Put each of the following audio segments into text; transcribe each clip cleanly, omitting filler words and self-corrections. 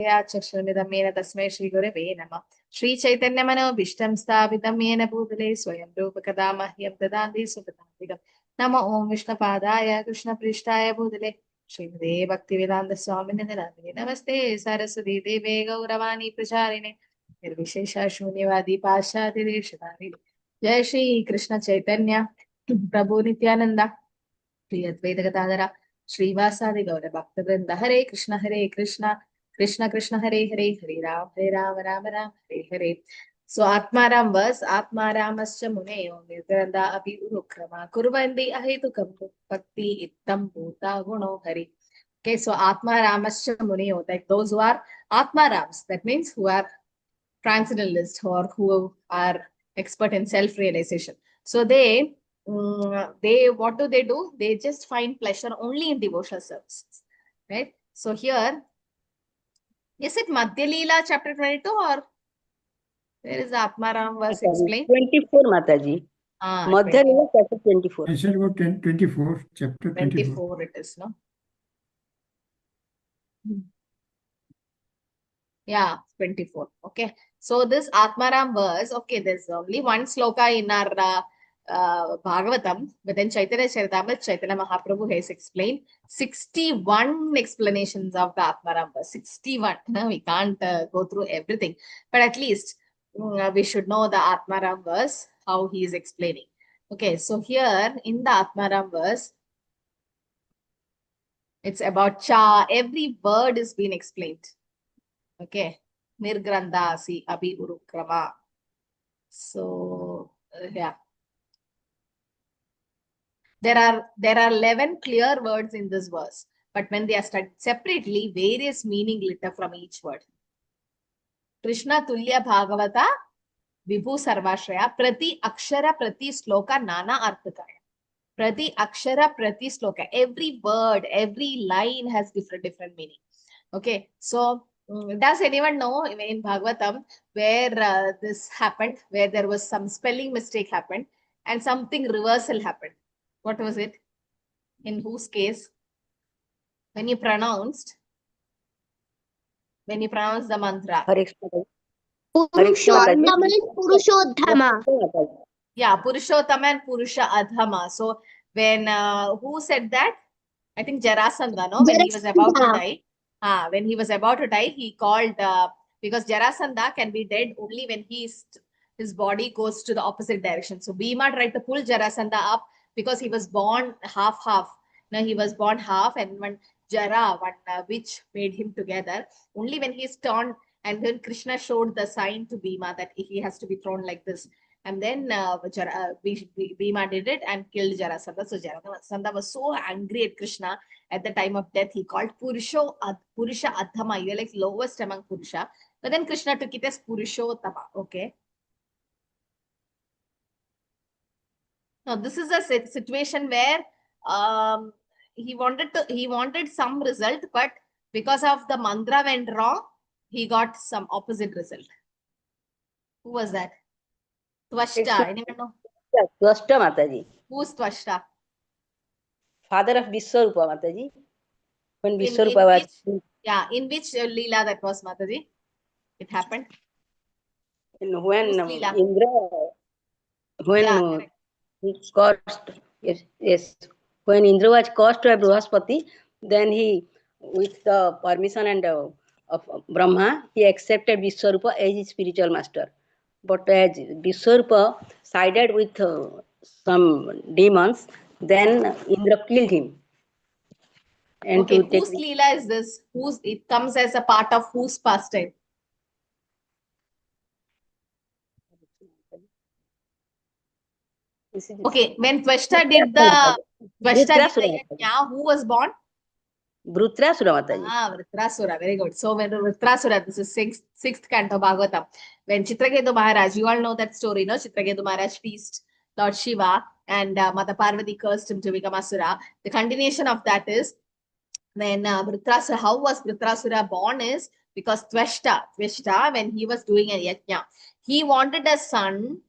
चक्षुर्मिदमेन तस्मै श्रीगुरवे नमः। श्रीचैतन्यमनोभीष्टं स्थापितं येन भूतले स्वयं रूपकदा मह्यं ददाति सुखदान्तिकम्। नमो ॐ विष्णुपादाय कृष्णपृष्ठाय भूतले श्रीमते भक्तिवेदान्तस्वामिने नामिने नमस्ते सरस्वती देवे गौरवाणी प्रचारिणे निर्विशेष शून्यवादी पाश्चात्यदेशधारिणे। जय श्री कृष्ण चैतन्य प्रभु नित्यानंदा श्री अद्वैत गदाधर श्रीवासादि गौर भक्तवृंद। हरे कृष्ण कृष्ण कृष्ण हरे हरे, हरे Ram Ram Ram Hare Hare. So Atmaram was Atmaramascha Muneyo Nirgranda Abhi Urukrama Kurvandi Ahetukam Bhakti Ittam Bhuta Guno Hari. Okay, so Atmaramascha Muneyo, like those who are Atmarams, that means who are transcendentalists or who are expert in self-realization. So they what do? They just find pleasure only in devotional services, right? So here, is it Madhya Leela chapter 22 or where is the Atmaram verse explained? 24 Mataji. Madhya Leela chapter 24. I said about 24, chapter 24. 24 it is, no? Yeah, 24. Okay. So this Atmaram verse, okay, there's only one sloka in our Bhagavatam, but then Chaitanya Charitamrita, Chaitanya Mahaprabhu has explained 61 explanations of the Atmaram verse. 61. No, we can't go through everything, but at least we should know the Atmaram verse, how he is explaining. Okay, so here in the Atmaram verse, it's about cha. Every word is being explained. Okay, Nirgrandasi Abhi Urukrama. So yeah. There are 11 clear words in this verse, but when they are studied separately, various meaning glitter from each word. Krishna Tulya Bhagavata Vibhu Sarvashraya Prati Akshara Prati Sloka Nana Arthakaya. Prati Akshara Prati Sloka. Every word, every line has different meaning. Okay, so does anyone know in Bhagavatam where this happened, where there was some spelling mistake happened and something reversal happened? What was it? In whose case? When you pronounced the mantra. Purushottama. Yeah, Purushottama and Purusha Adhama. So when who said that? I think Jarasandha, no? When he was about to die. When he was about to die, he called because Jarasandha can be dead only when his body goes to the opposite direction. So Bhima tried to pull Jarasandha up because he was born half. Now he was born half, and one Jara, one witch made him together. Only when he's turned, and then Krishna showed the sign to Bhima that he has to be thrown like this. And then Bhima did it and killed Jarasandha. So Jarasandha was so angry at Krishna at the time of death. He called Purusha Adhama. You're like lowest among Purusha. But then Krishna took it as Purushottama. Okay. Now this is a situation where he wanted some result, but because of the mantra went wrong, he got some opposite result. Who was that? Tvashta. Anyone know? Tvashta Mataji. Who's Tvashta? Father of Vishwarupa Mataji. When Vishwarupa was... in which Leela that was, Mataji? It happened? When Indra... When he caused... Yes. When Indra was caused to Brihaspati, then he, with the permission and of Brahma, he accepted Vishwarupa as his spiritual master. But as Vishwarupa sided with some demons, then Indra killed him. And okay, whose Leela is this? It comes as a part of whose pastime? Okay, when Tvashta did the yajna, who was born? Vritrasura Mataji. Vritrasura, very good. So when Vritrasura, this is sixth canto Bhagavatam. When Chitraketu Maharaj, you all know that story, no? Chitraketu Maharaj teased Lord Shiva and Mata Parvati cursed him to become Asura. The continuation of that is when Vritrasura, how was Vritrasura born is because Tvashta, when he was doing a yajna, he wanted a son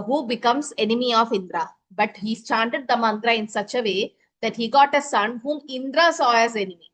who becomes enemy of Indra. But he chanted the mantra in such a way that he got a son whom Indra saw as enemy.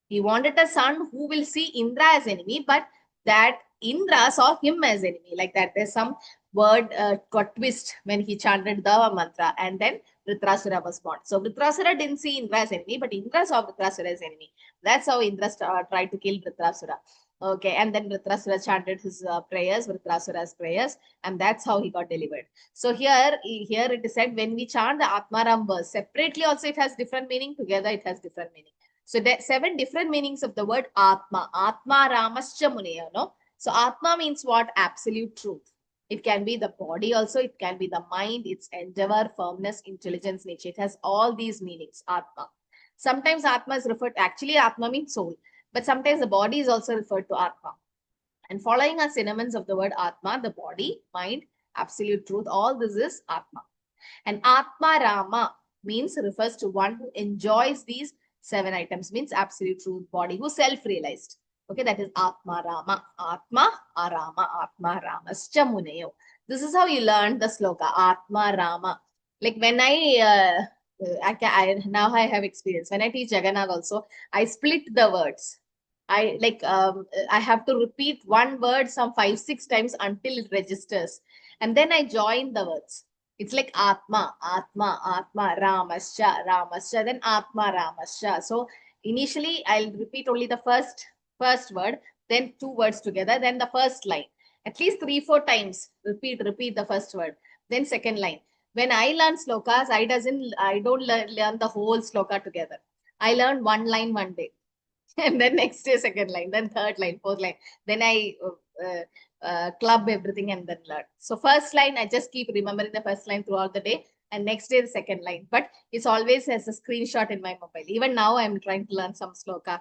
He wanted a son who will see Indra as enemy, but that Indra saw him as enemy. Like that, there's some word got twist when he chanted the mantra, and then Vritrasura was born. So Vritrasura didn't see Indra as enemy, but Indra saw Vritrasura as enemy. That's how Indra tried to kill Vritrasura. Okay, and then Vritrasura chanted his prayers, Vritrasura's prayers, and that's how he got delivered. So here it is said when we chant the Atmaram verse separately, also it has different meaning. Together, it has different meaning. So there are 7 different meanings of the word Atma. Atma Ramascha Muneya, no? So Atma means what? Absolute truth. It can be the body also. It can be the mind, its endeavor, firmness, intelligence, nature. It has all these meanings, Atma. Sometimes Atma is referred, actually Atma means soul. But sometimes the body is also referred to Atma. And following are synonyms of the word Atma, the body, mind, absolute truth. All this is Atma. And Atma Rama means refers to one who enjoys these 7 items, means absolute truth, body, who self-realized. Okay, that is Atma Rama. Atma Arama. Atma Ramascha Muneyo. This is how you learn the sloka, Atma Rama. Like when now I have experience. When I teach Jagannath also, I split the words. I have to repeat one word some 5-6 times until it registers. And then I join the words. It's like Atma, Atma, Atma, Ramascha, Ramascha, then Atma, Ramascha. So initially I'll repeat only the first word, then 2 words together, then the first line. At least 3-4 times repeat the first word, then second line. When I learn slokas, I don't learn the whole sloka together. I learn one line one day. And then next day, second line, then third line, fourth line. Then I club everything and then learn. So first line, I just keep remembering the first line throughout the day. And next day, the second line. But it's always as a screenshot in my mobile. Even now, I'm trying to learn some sloka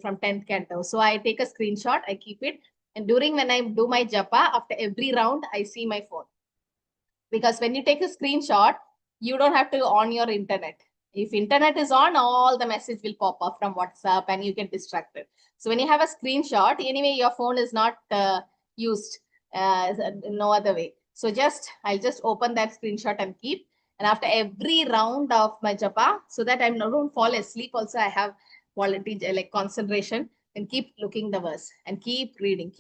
from 10th Canto. So I take a screenshot, I keep it. And when I do my japa, after every round, I see my phone. Because when you take a screenshot, you don't have to on your internet. If internet is on, all the message will pop up from WhatsApp and you get distracted. So when you have a screenshot, anyway, your phone is not used no other way. So I'll just open that screenshot and keep. And after every round of my japa, so that I don't fall asleep also, I have quality like concentration, and keep looking the verse and keep reading.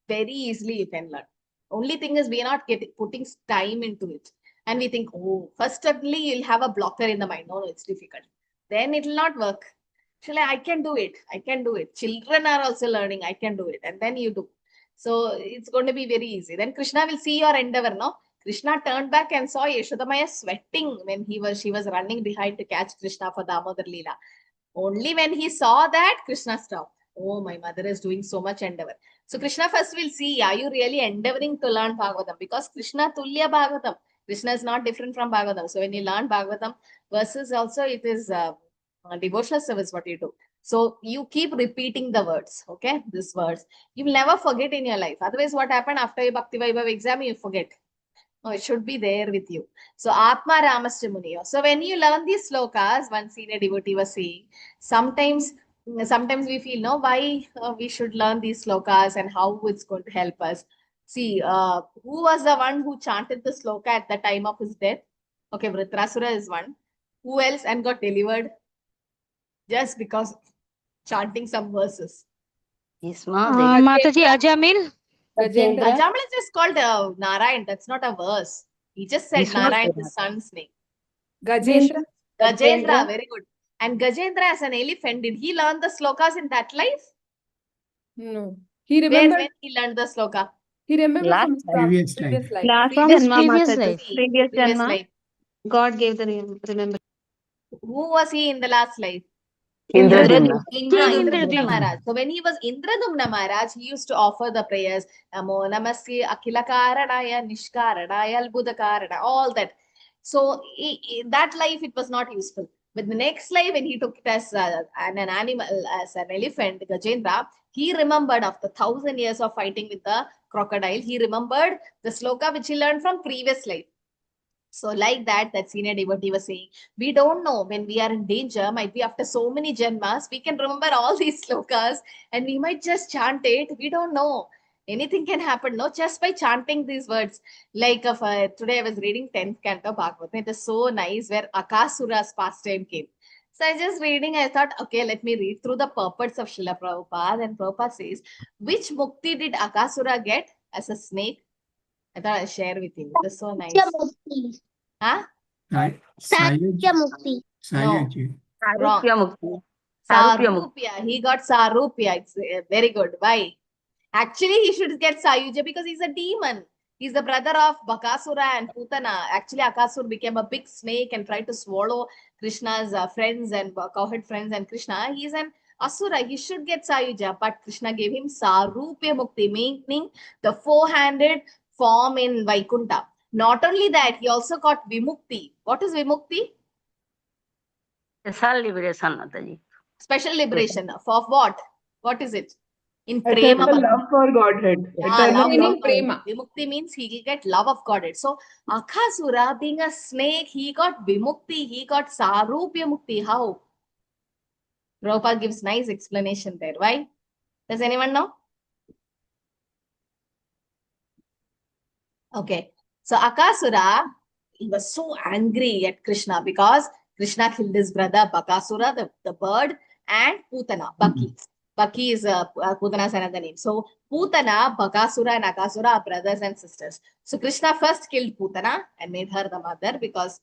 Very easily you can learn. Only thing is we are not putting time into it. And we think, oh, first certainly you'll have a blocker in the mind. No, it's difficult. Then it will not work. Actually, I can do it. Children are also learning. I can do it. And then you do. So it's going to be very easy. Then Krishna will see your endeavor, no? Krishna turned back and saw Yashodamaya sweating when she was running behind to catch Krishna for Damodar Leela. Only when he saw that, Krishna stopped. Oh, my mother is doing so much endeavor. So Krishna first will see, are you really endeavoring to learn Bhagavatam? Because Krishna Tulya Bhagavatam. Krishna is not different from Bhagavatam. So when you learn Bhagavatam verses also, it is a devotional service what you do. So you keep repeating the words, okay? These words. You will never forget in your life. Otherwise, what happened after your Bhakti Vaibhav exam, you forget. No, it should be there with you. So Atma Ramascha Muniyo. So when you learn these slokas, one senior devotee was saying, sometimes we feel, no, why we should learn these slokas and how it's going to help us. See, who was the one who chanted the sloka at the time of his death? Okay, Vritrasura is one. Who else and got delivered just because chanting some verses? Yes, ma'am. Mataji Ajamil. Gajendra. Ajamil is just called Narayan. That's not a verse. He just said He's not Narayan, there. his son's name. Gajendra. Gajendra, very good. And Gajendra as an elephant, did he learn the slokas in that life? No. He remembered. When he learned the sloka? He remembered Last from previous previous life. Last Previous life. Previous Janma. life. God gave the remember. Who was he in the last life? Indradumna. Indradumna Maharaj. So when he was Indradumna Maharaj, he used to offer the prayers, Namo Namasya Akhila Karanaya Nishkaranaya Albudakaranaya, all that. So in that life, it was not useful. But the next life, when he took it as an animal, as an elephant, Gajendra, he remembered after 1,000 years of fighting with the crocodile, he remembered the sloka which he learned from previous life. So like that senior devotee was saying, we don't know when we are in danger, might be after so many janmas, we can remember all these slokas and we might just chant it. We don't know. Anything can happen, no? Just by chanting these words. Like today I was reading 10th Canto Bhagavatam. It is so nice where Akasura's pastime came. So I just reading, I thought, okay, let me read through the purports of Srila Prabhupada. And Prabhupada says, which mukti did Akasura get as a snake? I thought I'll share with you. That's so nice. Huh? Sayaj. No, Sayaj. wrong. Sarupya Mukti. Sarupya Mukti. Sarupya. He got Sarupya. It's very good. Why? Actually, he should get Sayuja because he's a demon. He's the brother of Bakasura and Putana. Actually, Akasur became a big snake and tried to swallow Krishna's friends and cowherd friends and Krishna. He's an Asura. He should get Sayuja, but Krishna gave him Sarupya Mukti, meaning the four-handed form in Vaikunta. Not only that, he also got Vimukti. What is Vimukti? Special liberation, Mataji. Special liberation. For what? What is it? In Eternal Prema. love for Godhead. Yeah, Eternal love Meaning love. of Godhead. prema. Vimukti means he will get love of Godhead. So Akasura being a snake, he got Vimukti, he got Sarupya Mukti. How? Prabhupada gives nice explanation there. Why? Does anyone know? Okay. So Akasura, he was so angry at Krishna because Krishna killed his brother Bakasura, the bird, and Putana, Bhakti. Bhakti is Putana's another name. So Putana, Bakasura, and Akasura are brothers and sisters. So Krishna first killed Putana and made her the mother because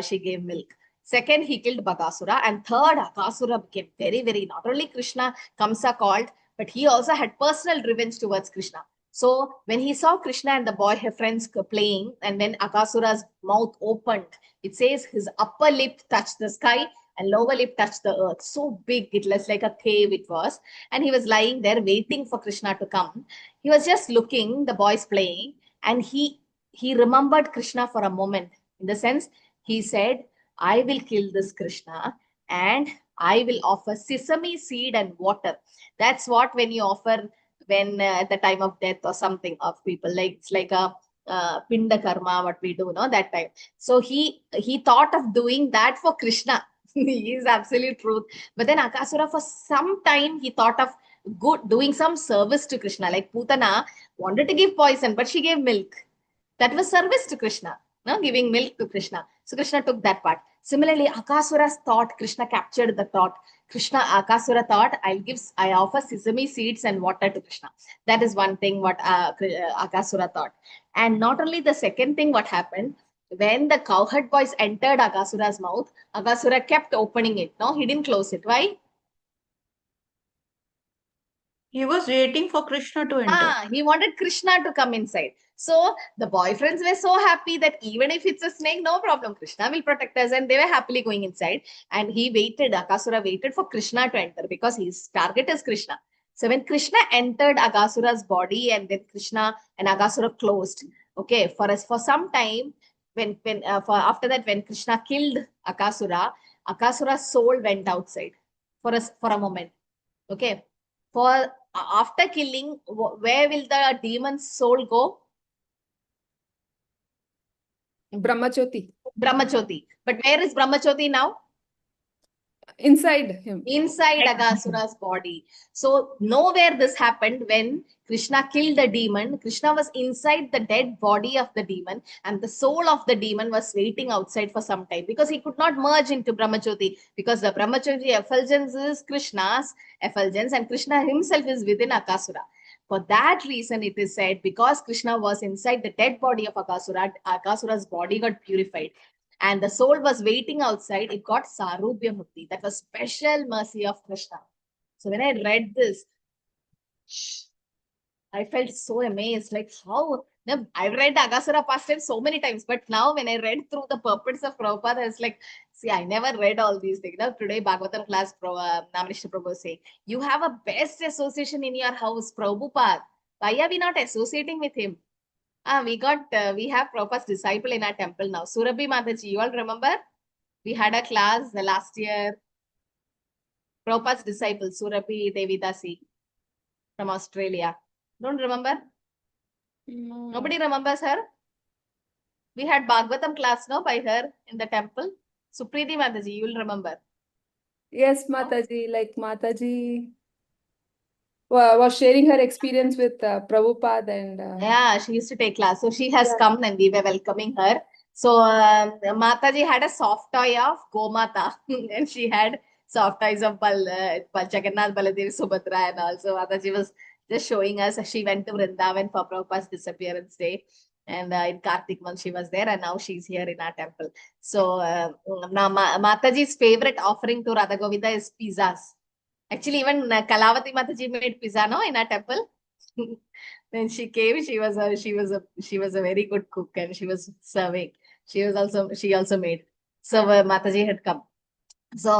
she gave milk. Second, he killed Bakasura. And third, Akasura became very, very, not only Krishna, Kamsa called, but he also had personal revenge towards Krishna. So when he saw Krishna and the boy, her friends playing, and then Akasura's mouth opened, it says his upper lip touched the sky and lower lip touched the earth. So big, it was like a cave it was. And he was lying there waiting for Krishna to come. He was just looking, the boys playing, and he remembered Krishna for a moment. In the sense, he said, I will kill this Krishna and I will offer sesame seed and water. That's what when you offer when at the time of death or something of people, like it's like a pinda karma, what we do, no, that time. So he thought of doing that for Krishna. He is absolute truth. But then Akasura, for some time, he thought of doing some service to Krishna. Like Putana wanted to give poison, but she gave milk. That was service to Krishna, no, giving milk to Krishna. So Krishna took that part. Similarly, Akasura's thought, Krishna captured the thought. Akasura thought, I offer sesame seeds and water to Krishna. That is one thing what Akasura thought. And not only the second thing, what happened, when the cowherd boys entered Akasura's mouth, Akasura kept opening it. No, he didn't close it. Why? He was waiting for Krishna to enter. He wanted Krishna to come inside. So the boyfriends were so happy that even if it's a snake, no problem, Krishna will protect us. And they were happily going inside. And he waited, Akasura waited for Krishna to enter because his target is Krishna. So when Krishna entered Akasura's body and then Krishna and Akasura closed, okay, for some time, after that, when Krishna killed Akasura, Akasura's soul went outside for a moment. Okay. For after killing, where will the demon's soul go? Brahmachoti. Brahmachoti. But where is Brahmachoti now? Inside him. Inside Akasura's body. So nowhere this happened when Krishna killed the demon. Krishna was inside the dead body of the demon and the soul of the demon was waiting outside for some time because he could not merge into Brahmachoti because the Brahmachoti effulgence is Krishna's effulgence and Krishna himself is within Akasura. For that reason, it is said because Krishna was inside the dead body of Akasura, Akasura's body got purified. And the soul was waiting outside, it got Sarupya Mukti. That was special mercy of Krishna. So when I read this, I felt so amazed. Like how, I've read Agasura past tense so many times, but now when I read through the purports of Prabhupada, I was like, see, I never read all these things. Now today, Bhagavatam class, Namanishta Prabhu saying, you have a best association in your house, Prabhupada. Why are we not associating with him? We have Prabhupada's disciple in our temple now. Surabhi Mataji, you all remember? We had a class last year. Prabhupada's disciple, Surabhi Devidasi from Australia. Don't remember? No. Nobody remembers her? We had Bhagavatam class now by her in the temple. Supriti Mataji, you will remember. Yes, Mataji. Like Mataji was sharing her experience with Prabhupada and Yeah, she used to take class. So she has come and we were welcoming her. So Mataji had a soft toy of Gomata and she had soft toys of Jagannath, Baladevi, Subhadra, and also Mataji was just showing us. She went to Vrindavan for Prabhupada's disappearance day, and in Kartik month she was there, and now she's here in our temple. So now Mataji's favorite offering to Radha Govinda is pizzas. Actually, even Kalavati Mataji made pizza, no, in our temple. When she came, she was a very good cook, and she was serving. She also made. So Mataji had come. So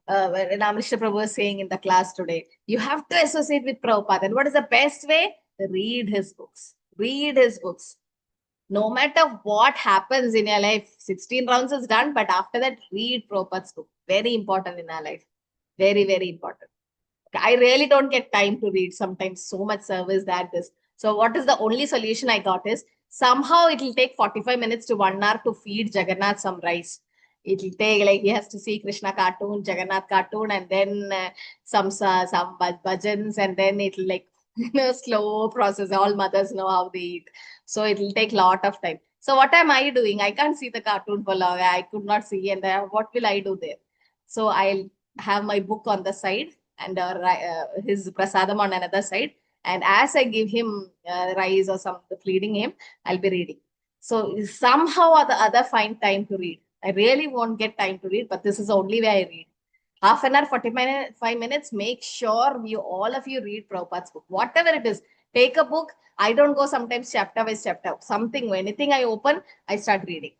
Ramarishna Prabhu was saying in the class today, you have to associate with Prabhupada. And what is the best way? Read his books. Read his books. No matter what happens in your life, 16 rounds is done, but after that, read Prabhupada's book. Very important in our life. Very, very important. I really don't get time to read sometimes, so much service that this. So what is the only solution I got is somehow it will take 45 minutes to 1 hour to feed Jagannath some rice. It will take, like, he has to see Krishna cartoon, Jagannath cartoon, and then some bhajans, and then it will, like, slow process. All mothers know how they eat. So it will take a lot of time. So what am I doing? I can't see the cartoon for long. I could not see, and what will I do there? So I'll have my book on the side and his prasadam on another side. And as I give him rice or something, feeding him, I'll be reading. So somehow or the other find time to read. I really won't get time to read, but this is the only way I read. Half an hour, 45 minutes, make sure all of you read Prabhupada's book. Whatever it is, take a book. I don't go sometimes chapter by chapter. Something, anything I open, I start reading.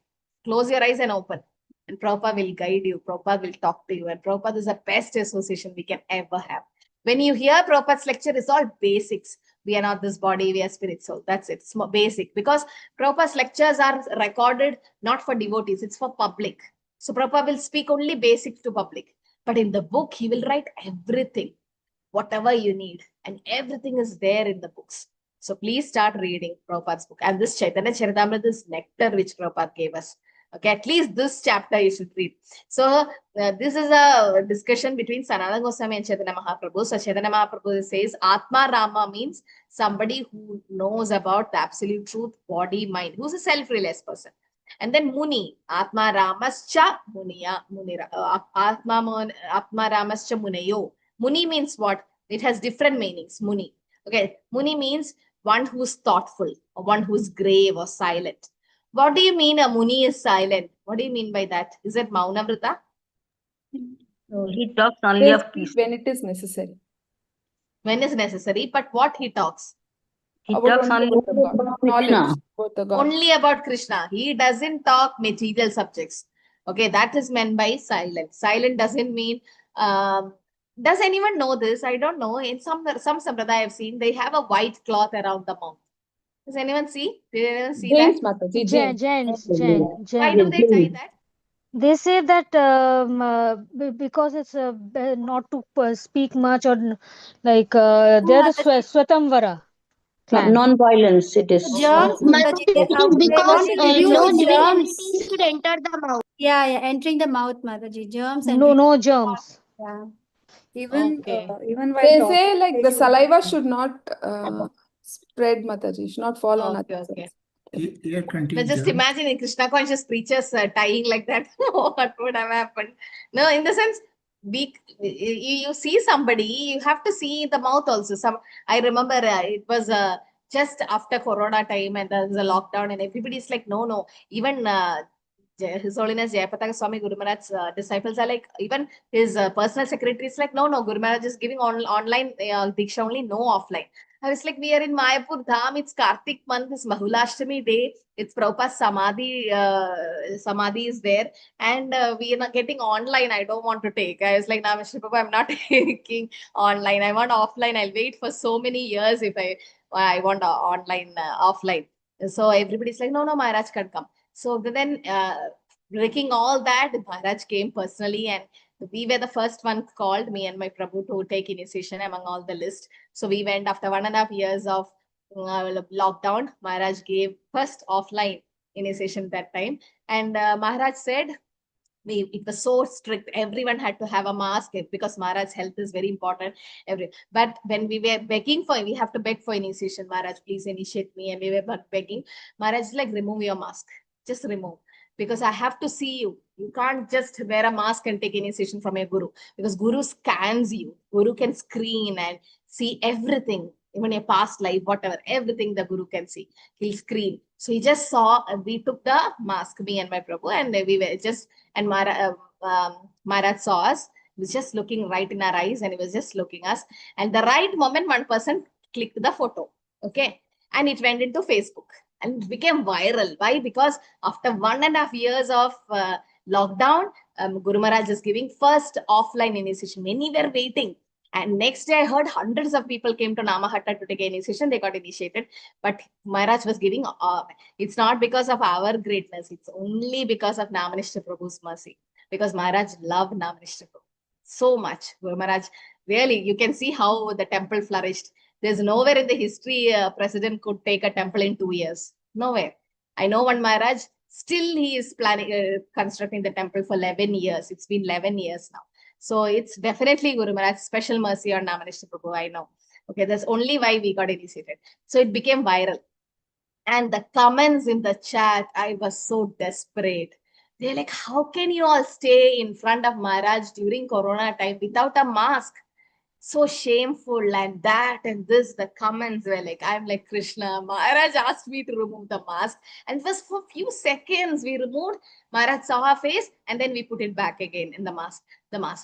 Close your eyes and open. And Prabhupada will guide you. Prabhupada will talk to you. And Prabhupada is the best association we can ever have. When you hear Prabhupada's lecture, it's all basics. We are not this body, we are spirit soul. That's it. It's more basic. Because Prabhupada's lectures are recorded not for devotees, it's for public. So Prabhupada will speak only basic to public. But in the book, he will write everything, whatever you need. And everything is there in the books. So please start reading Prabhupada's book. And this Chaitanya Charitamrita is nectar which Prabhupada gave us. Okay, at least this chapter you should read. So this is a discussion between Sanatana Goswami and Chaitanya Mahaprabhu. So Chaitanya Mahaprabhu says Atma Rama means somebody who knows about the absolute truth, body, mind, who's a self-realized person. And then Muni, Atma Ramascha Muniya, Munira, Atma Ramascha Munayo. Muni means what? It has different meanings, Muni. Okay, Muni means one who's thoughtful, or one who's grave or silent. What do you mean a Muni is silent? What do you mean by that? Is it Maunavrita? No, he talks only of Krishna. When it is necessary. When is necessary, but what he talks? He talks only about the God. about Knowledge Krishna. about the God. Only about Krishna. He doesn't talk material subjects. Okay, that is meant by silent. Silent doesn't mean, does anyone know this? I don't know. In some sampradaya I've seen, they have a white cloth around the mouth. Does anyone see? Did anyone see James that? Mataji, Jains, James. Why do they tie that? They say that because it's not to speak much or like they're the Swatamvara clan. Non-violence, it is. Germs, Mataji, they Because want to reduce no the germs. germs should enter the mouth. Yeah, entering the mouth, Mataji. Germs No, entering. no germs. Yeah. Even Okay. even while They talking, say like they the should- saliva should not spread, Mataji. Should not fall on Okay, others. okay. Air But contains just germs. imagine in Krishna conscious preachers tying like that. What would have happened? No, in the sense, you see somebody, you have to see the mouth also. I remember it was just after Corona time and there was a lockdown and everybody's like, no. Even His Holiness Jayapataka Swami Guru Maharaj's disciples are like, even his personal secretary is like, no, Guru Maharaj is giving online Diksha only, no offline. I was like, we are in Mayapur Dham, it's Kartik month, it's Mahulashtami day, it's Prabhupada's Samadhi is there, and we are not getting online. I don't want to take. I was like, nah, Mr. Prabhu, I'm not taking online. I want offline. I'll wait for so many years if I want online, offline. So everybody's like, no, Maharaj can't come. So then, breaking all that, Maharaj came personally, and we were the first one called, me and my Prabhu, to take initiation among all the list. So we went after 1.5 years of lockdown. Maharaj gave first offline initiation that time. And Maharaj said, it was so strict. Everyone had to have a mask because Maharaj's health is very important. But when we were begging we have to beg for initiation. Maharaj, please initiate me. And we were begging. Maharaj is like, remove your mask. Just remove. because I have to see you. You can't just wear a mask and take initiation from a guru, because guru scans you. Guru can screen and see everything, even your past life, whatever, everything the guru can see. He'll screen. So he just saw, we took the mask, me and my Prabhu, and we were just, and Maharaj saw us. He was just looking right in our eyes, and he was just looking us. And the right moment, one person clicked the photo. Okay. And it went into Facebook and it became viral. Why? Because after 1.5 years of lockdown, Guru Maharaj is giving first offline initiation. Many were waiting. And next day, I heard hundreds of people came to Namahatta to take initiation. They got initiated. But Maharaj was giving, it's not because of our greatness. It's only because of Namanishta Prabhu's mercy. Because Maharaj loved Namanishta Prabhu so much. Guru Maharaj, really, you can see how the temple flourished. There's nowhere in the history a president could take a temple in 2 years. Nowhere. I know one Maharaj, still he is planning, constructing the temple for 11 years. It's been 11 years now. So it's definitely Guru Maharaj's special mercy on Namanishta Prabhu, I know. Okay, that's only why we got initiated. So it became viral. And the comments in the chat, I was so desperate. They're like, how can you all stay in front of Maharaj during Corona time without a mask? So shameful, and that and this, the comments were like, I'm like, Krishna, Maharaj asked me to remove the mask, and it was for a few seconds we removed. Maharaj saw our face, and then we put it back again in the mask.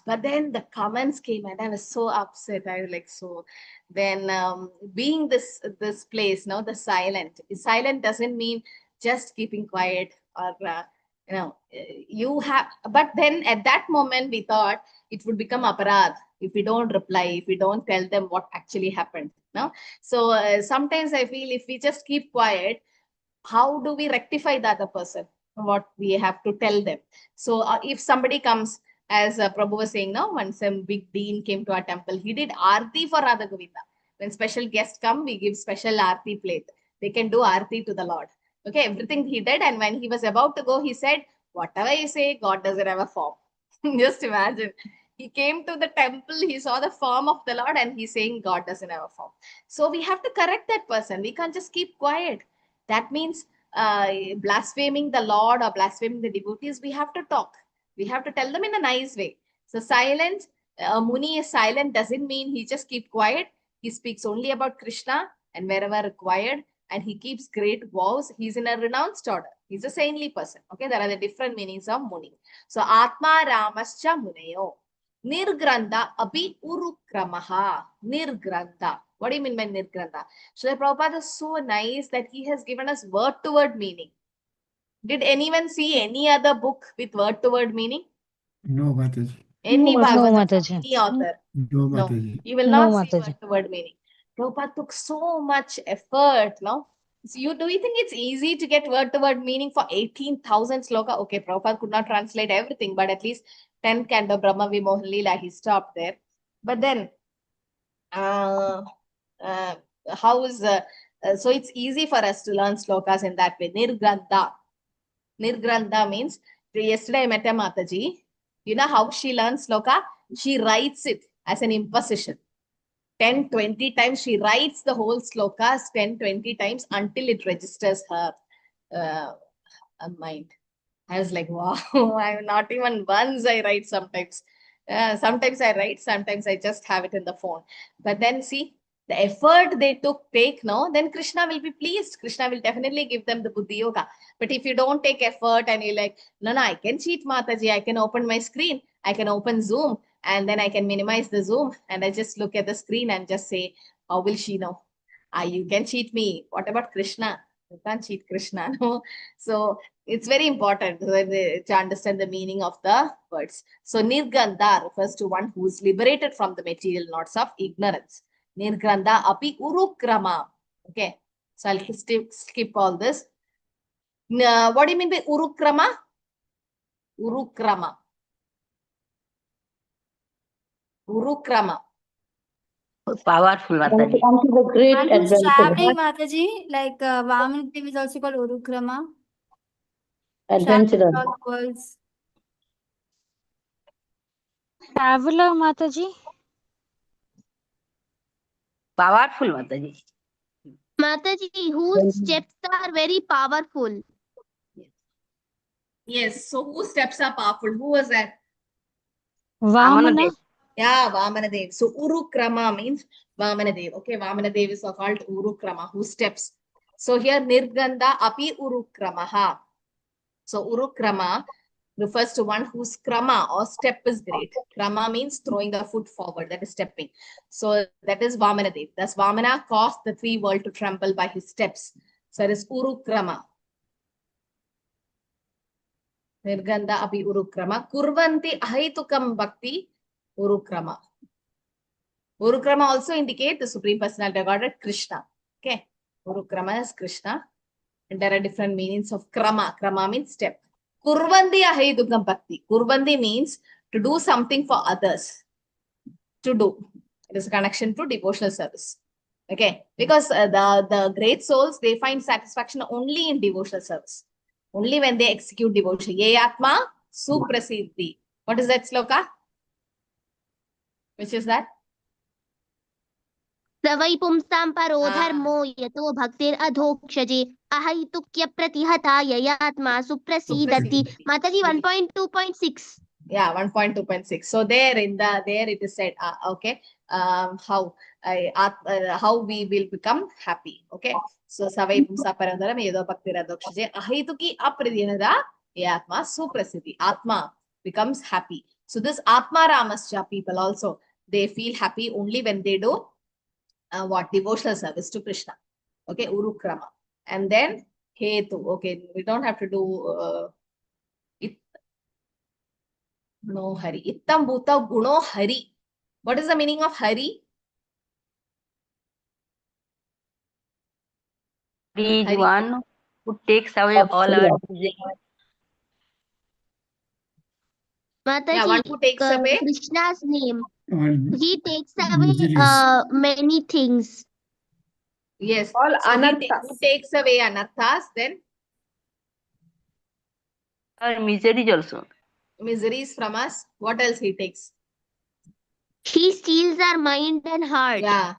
But then the comments came, and I was so upset. I was like, so then being this place, no, the silent doesn't mean just keeping quiet or you have. But then at that moment we thought it would become aparadh if we don't reply, if we don't tell them what actually happened. No, so sometimes I feel if we just keep quiet, how do we rectify the other person? What we have to tell them. So if somebody comes, as Prabhu was saying, no, once some big dean came to our temple, he did aarti for Radha Govinda. When special guests come, we give special aarti plate. They can do aarti to the Lord. Okay, everything he did. And when he was about to go, he said, whatever you say, God doesn't have a form. Just imagine. He came to the temple, he saw the form of the Lord, and he's saying God doesn't have a form. So we have to correct that person. We can't just keep quiet. That means blaspheming the Lord or blaspheming the devotees. We have to talk. We have to tell them in a nice way. So silent, Muni is silent doesn't mean he just keep quiet. He speaks only about Krishna and wherever required, and he keeps great vows. He's in a renounced order. He's a saintly person. Okay, there are the different meanings of Muni. So Atma Ramascha Muneyo. Nirgranda Abhi Urukramaha. Nirgranda. What do you mean by Nirgranda? So the Prabhupada is so nice that he has given us word-to-word meaning. Did anyone see any other book with word-to-word meaning? No, Mataji. Any No, Bhagavatam, Mataji. any author? No, No, Mataji. you will No, not see Mataji. word-to-word meaning. Prabhupada took so much effort, no? So do you think it's easy to get word-to-word meaning for 18,000 sloka? Okay, Prabhupada could not translate everything, but at least 10 Canto Brahma Vimohan Leela, he stopped there. But then, how is, so it's easy for us to learn slokas in that way. Nirgrantha. Nirgrantha means, yesterday I met a Mataji. You know how she learns sloka? She writes it as an imposition. 10, 20 times she writes the whole slokas 10, 20 times until it registers her mind. I was like, wow, I'm not even once I write sometimes. Sometimes I write, sometimes I just have it in the phone. But then see, the effort they take, no, then Krishna will be pleased. Krishna will definitely give them the Buddhi Yoga. But if you don't take effort and you're like, no, I can cheat Mataji, I can open my screen, I can open Zoom, and then I can minimize the Zoom, and I just look at the screen and just say, how will she know? You can cheat me. What about Krishna? You can't cheat Krishna, no? So it's very important to understand the meaning of the words. So Nirgandha refers to one who is liberated from the material knots of ignorance. Nirgandha api urukrama. Okay, so I'll skip all this. What do you mean by urukrama? Urukrama. Urukrama. Powerful, Mataji. The great One who's adventure. traveling, Mataji, like Vaman Dev is also called Urukrama. Adventurer. Traveling all the worlds. Traveler, Mataji. Powerful, Mataji. Mataji, whose steps are very powerful. Yes. So whose steps are powerful? Who was that? Vamana. Yeah, Vamanadev. So Urukrama means Vamanadev. Okay, Vamanadev is called Urukrama, whose steps. So here Nirganda api Urukramaha. So Urukrama refers to one whose krama or step is great. Krama means throwing the foot forward, that is stepping. So that is Vamanadev. Thus Vamana caused the three world to tremble by his steps. So it is Urukrama. Nirganda api Urukrama. Kurvanti ahaitukam bhakti Urukrama. Urukrama also indicate the Supreme Personality of Godhead, Krishna. Okay. Urukrama is Krishna. And there are different meanings of krama. Krama means step. Kurvandi ahidukam bhakti. Kurvandi means to do something for others. To do. It is a connection to devotional service. Okay. Because the great souls, they find satisfaction only in devotional service. Only when they execute devotion. Ye atma suprasiddhi. What is that sloka? Which is that? सवै पुंसां परो धर्मो यतो भक्तिर अधोक्षजे अहैतुक्य प्रतिहता ययात्मा सुप्रसीदति. Mataji 1.2.6. Yeah, 1.2.6. So there it is said, okay, how we will become happy. Okay. So savai pumsa parandaram yedo bhakti radokshije ahituki apridyanada yatma suprasiddhi. Atma becomes happy. So this Atma Ramasya people also, they feel happy only when they do what? Devotional service to Krishna. Okay, Urukrama. And then Hetu. Okay, we don't have to do no Hari. Ittam Bhuta Guno Hari. What is the meaning of Hari? He is Hari. one who takes away all our diseases. Mataji, Yeah, one who takes away. Krishna's name. All He takes away miseries. many things. Yes. All So anarthas. who takes away anarthas, then Our miseries also. miseries from us. What else he takes? He steals our mind and heart. Yeah.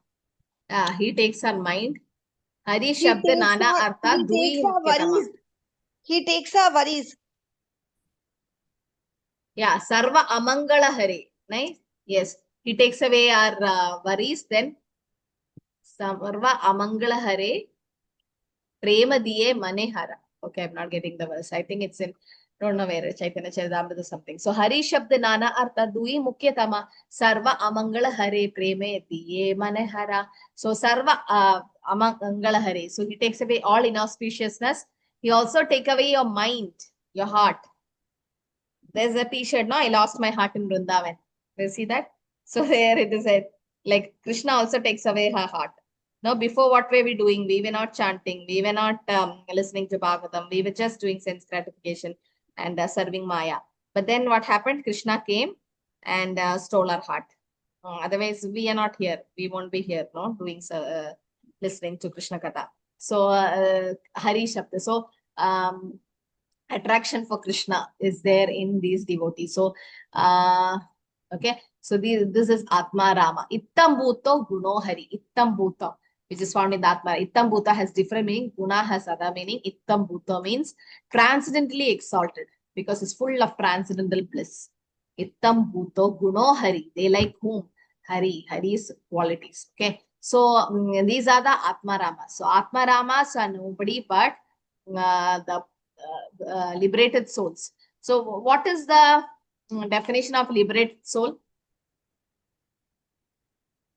He takes our mind. Hari He Shabda takes Nana our- Artha he Dui takes our Mukyatama. worries. He takes our worries. Yeah, Sarva Amangala Hari. Nice. Yes. He takes away our worries. Then Sarva Amangala Hare Prema Diye Manehara. Okay, I'm not getting the verse. I think it's in, don't know where, Chaitanya Charitamrita or something. So Hari Shabda Nana Artha Dui Mukyatama Sarva Amangala Hare Preme Diye Manehara. So Sarva Amangala Hare. So he takes away all inauspiciousness. He also take away your mind, your heart. There's a t-shirt, no? I lost my heart in Vrindavan. Do you see that? So there it is, like Krishna also takes away her heart. Now, before what were we doing? We were not chanting. We were not listening to Bhagavatam. We were just doing sense gratification and serving Maya. But then what happened? Krishna came and stole our heart. Otherwise, we are not here. We won't be here, no? Doing listening to Krishna Katha. So, Hari Shabda. So, attraction for Krishna is there in these devotees. So, okay. So this is Atma Rama. Ittam Bhuto Guno Hari. Ittam Bhuta, which is found in the Atma. Ittam Bhuta has different meaning. Guna has other meaning. Ittam Bhuta means transcendently exalted because it's full of transcendental bliss. Ittam Bhuto Guno Hari. They like whom? Hari. Hari's qualities. Okay. So these are the Atma Ramas. So Atma Ramas are nobody but the liberated souls. So what is the definition of liberated soul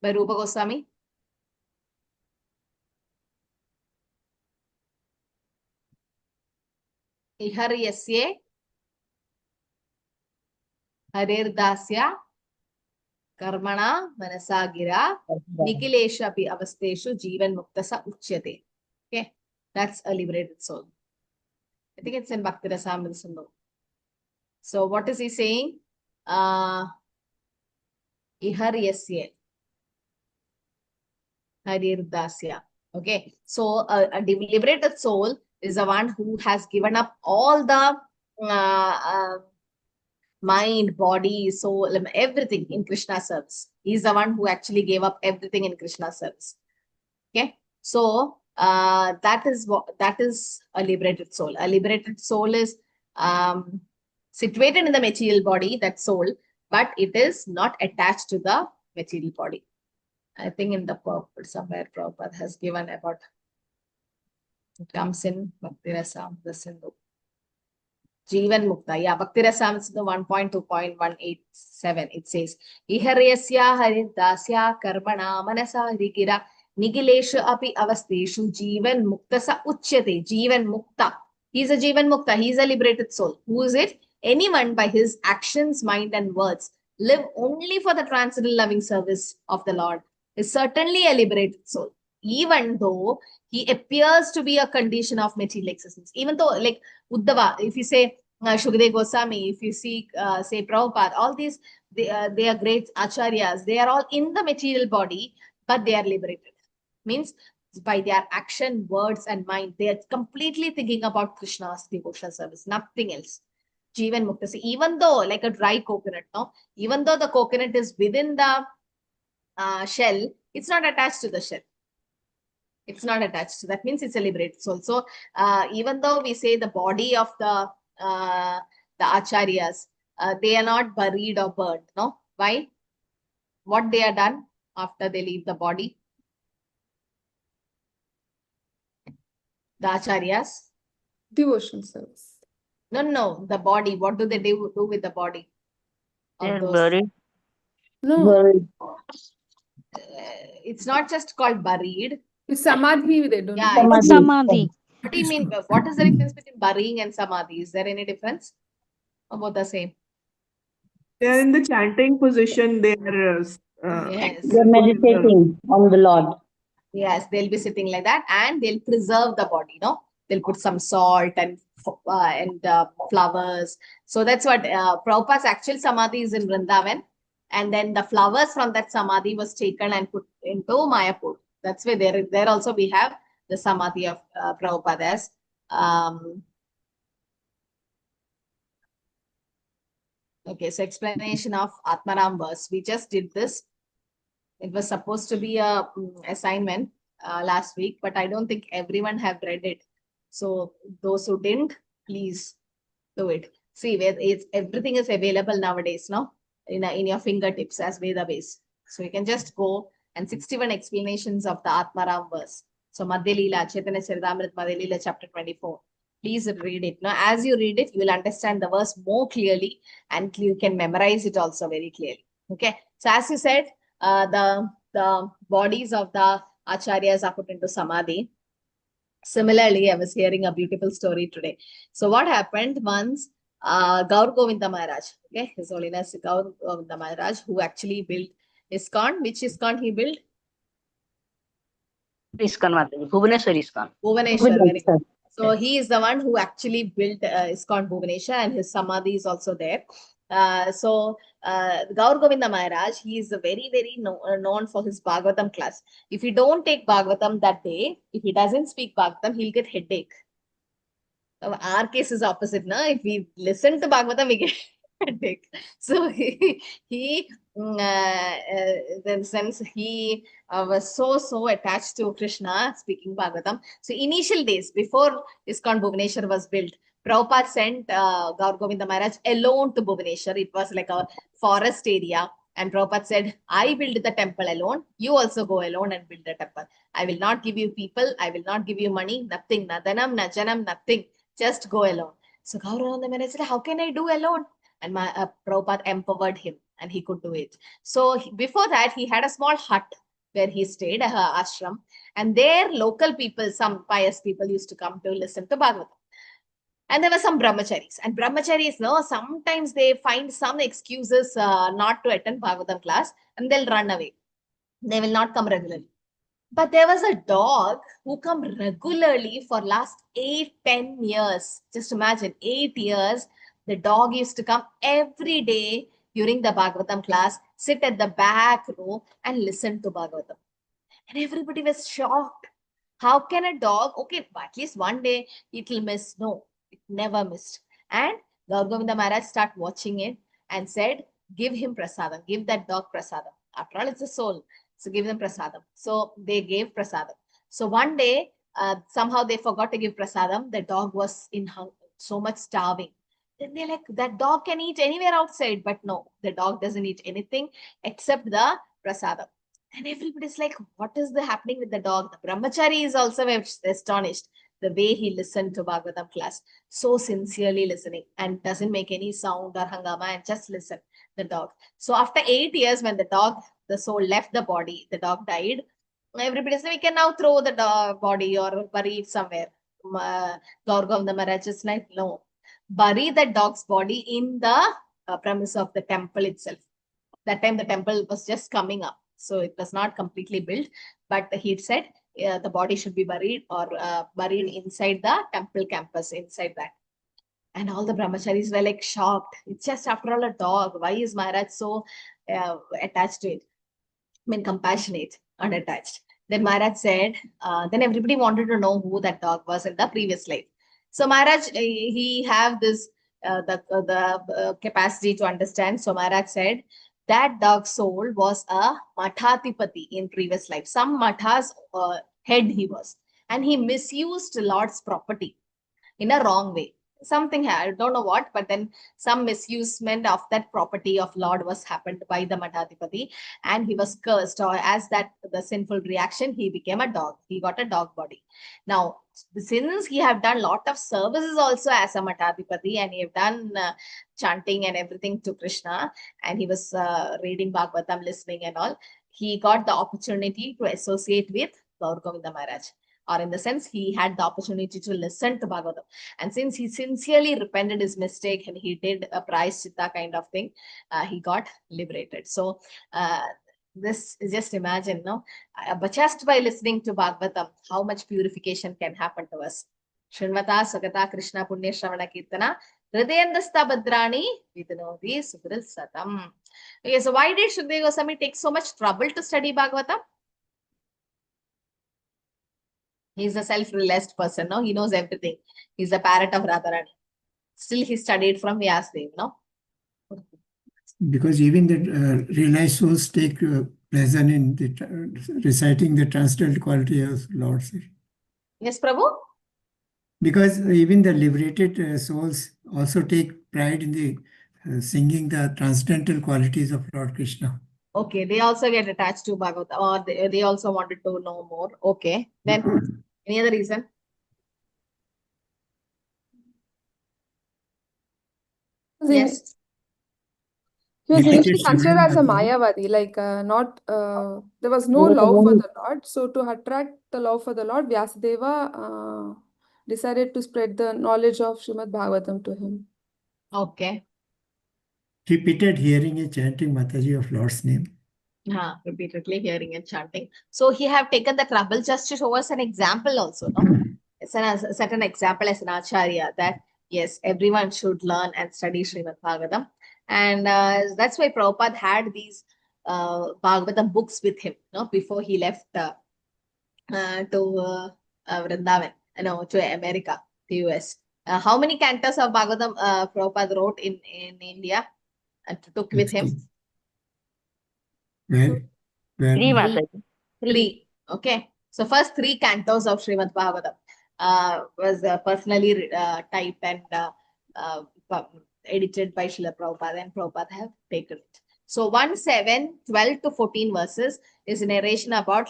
by Rupa Goswami? Iharyasye harirdasya karmana manasagira nikilesha api avasteshu jivan muktasa uchyate. Okay, that's a liberated soul. I think it's in Bhakti Rasamrita Sindhu. So what is he saying? Iharyasya harirdasya. Okay, so a liberated soul is the one who has given up all the mind, body, soul, everything in Krishna's service. He's the one who actually gave up everything in Krishna's service. Okay, so that is a liberated soul. A liberated soul is situated in the material body, that soul, but it is not attached to the material body. I think in the purport somewhere Prabhupada has given about, it comes in Bhakti Rasamrita Sindhu. Jivan Mukta. Yeah, Bhakti Rasamrita Sindhu 1.2.187. It says, Iharyasya haridasya karmana manasa harigira nigileshu api avasteshu Jivan Mukta sa uchyate. Jivan Mukta. He is a Jivan Mukta. He is a liberated soul. Who is it? Anyone by his actions, mind and words live only for the transcendental loving service of the Lord is certainly a liberated soul. Even though he appears to be a condition of material existence. Even though, like Uddhava, if you say Shukdev Goswami, if you see, say Prabhupada, all these, they are great acharyas. They are all in the material body, but they are liberated. Means by their action, words, and mind, they are completely thinking about Krishna's devotional service, nothing else. Jivan Mukta. So even though, like a dry coconut, no, even though the coconut is within the shell, it's not attached to the shell. It's not attached. So that means it's a liberated soul. So even though we say the body of the acharyas, they are not buried or burned. No, why? What they are done after they leave the body? The acharyas. Devotion service. No, the body. What do they do with the body? They're buried. No, Buried. It's not just called buried. it's samadhi they don't Yeah, do. it's Samadhi. What do you mean? What is the difference between burying and samadhi? Is there any difference? Or both the same? They are in the chanting position. They are Yes. They're meditating on the Lord. Yes, they'll be sitting like that, and they'll preserve the body. No, they'll put some salt and flowers. So that's what Prabhupada's actual samadhi is in Vrindavan, and then the flowers from that samadhi was taken and put into Mayapur. That's where there also we have the samadhi of Prabhupada's. Okay, so explanation of Atmaram verse. We just did this. It was supposed to be a assignment last week, but I don't think everyone have read it. So those who didn't, please do it. See, everything is available nowadays, no? In your fingertips as Veda base. So you can just go and 61 explanations of the Atmaram verse. So Madhya Leela, Chaitanya Charitamrita Madhya Leela, chapter 24. Please read it. Now, as you read it, you will understand the verse more clearly and you can memorize it also very clearly. Okay. So as you said, the bodies of the acharyas are put into samadhi. Similarly, I was hearing a beautiful story today. So what happened once, Gaur Govinda Maharaj, okay, His Holiness Gaur Govinda Maharaj, who actually built ISKCON. Which ISKCON he built? ISKCON Mataji. Bhubaneswar ISKCON. Bhubaneswar, very good. So he is the one who actually built ISKCON Bhubaneswar, and his samadhi is also there. Gaur Govinda Maharaj, he is very, very known for his Bhagavatam class. If he don't take Bhagavatam that day, if he doesn't speak Bhagavatam, he'll get headache. Our case is opposite, no? If we listen to Bhagavatam, we get headache. So then since he was so attached to Krishna, speaking Bhagavatam. So initial days before ISKCON Bhubaneswar was built, Prabhupada sent Gaur Govinda Maharaj alone to Bhubaneswar. It was like a forest area. And Prabhupada said, I build the temple alone. You also go alone and build the temple. I will not give you people. I will not give you money. Nothing. Na dhanam, na janam, nothing. Just go alone. So Gaur Govinda Maharaj said, how can I do alone? And Prabhupada empowered him and he could do it. So before that, he had a small hut where he stayed, ashram. And there local people, some pious people used to come to listen to Bhagavatam. And there were some brahmacharis. And brahmacharis, no, sometimes they find some excuses not to attend Bhagavatam class and they'll run away. They will not come regularly. But there was a dog who come regularly for last 8-10 years. Just imagine, 8 years. The dog used to come every day during the Bhagavatam class, sit at the back row and listen to Bhagavatam. And everybody was shocked. How can a dog, okay, at least one day it will miss. No, it never missed. And Gaur Govinda Maharaj started watching it and said, give him prasadam, give that dog prasadam. After all, it's a soul. So give them prasadam. So they gave prasadam. So one day, somehow they forgot to give prasadam. The dog was in so much starving. Then they're like, that dog can eat anywhere outside. But no, the dog doesn't eat anything except the prasadam. And everybody's like, what is happening with the dog? The brahmachari is also astonished. The way he listened to Bhagavatam class, so sincerely listening and doesn't make any sound or hangama and just listen, the dog. So after 8 years, when the soul left the body, the dog died. Everybody said, we can now throw the dog body or bury it somewhere. Govinda Maharaj is like, no, bury the dog's body in the premise of the temple itself. That time the temple was just coming up, so it was not completely built, but he said the body should be buried or buried inside the temple campus, inside that. And all the brahmacharis were like shocked. It's just after all a dog. Why is Maharaj so attached to it? I mean, compassionate, unattached. Then Maharaj said, then everybody wanted to know who that dog was in the previous life. So Maharaj, he have this, the capacity to understand. So Maharaj said, that dog's soul was a Mathatipati in previous life. Some Matha's head he was. And he misused Lord's property in a wrong way. Something, I don't know what, but then some misusement of that property of Lord was happened by the Mathatipati, and he was cursed, or as that the sinful reaction, he became a dog. He got a dog body. Now, since he have done lot of services also as a Mathatipati, and he have done chanting and everything to Krishna, and he was reading Bhagavatam, listening and all, he got the opportunity to associate with Govinda Maharaj. Or in the sense, he had the opportunity to listen to Bhagavatam. And since he sincerely repented his mistake and he did a prayaschitta kind of thing, he got liberated. So this is just imagine, no? But just by listening to Bhagavatam, how much purification can happen to us. Srinmata Sagata Krishna Punya Shravana Kirtana Hridayandasta Bhadrani Vidinodi Subril Satam. Okay, so why did Shukdev Goswami take so much trouble to study Bhagavatam? He's a self-realized person, no? He knows everything. He's a parrot of Radharani. Still, he studied from Vyasadeva, no? Because even the realized souls take pleasure in reciting the transcendental quality of Lord. Yes, Prabhu? Because even the liberated souls also take pride in the singing the transcendental qualities of Lord Krishna. Okay, they also get attached to Bhagavatam, or they also wanted to know more. Okay, then any other reason? Yes. He was Repeated initially considered Simran as a Bhagavatam. Mayavadi, like there was no love for the Lord. So to attract the love for the Lord, Vyasadeva decided to spread the knowledge of Srimad Bhagavatam to him. Okay. Repeated hearing and chanting Mataji of Lord's name. Repeatedly hearing and chanting. So he have taken the trouble just to show us an example also, no? It's a certain example as an Acharya that, yes, everyone should learn and study Srimad Bhagavatam. And that's why Prabhupada had these Bhagavatam books with him, no? Before he left to Vrindavan, to America, the US. How many cantos of Bhagavatam Prabhupada wrote in India and took with him? Well, Three. Okay. So first 3 cantos of Srimad Bhagavatam was personally typed and edited by Srila Prabhupada, and Prabhupada have taken it. So 1, 7, 12 to 14 verses is a narration about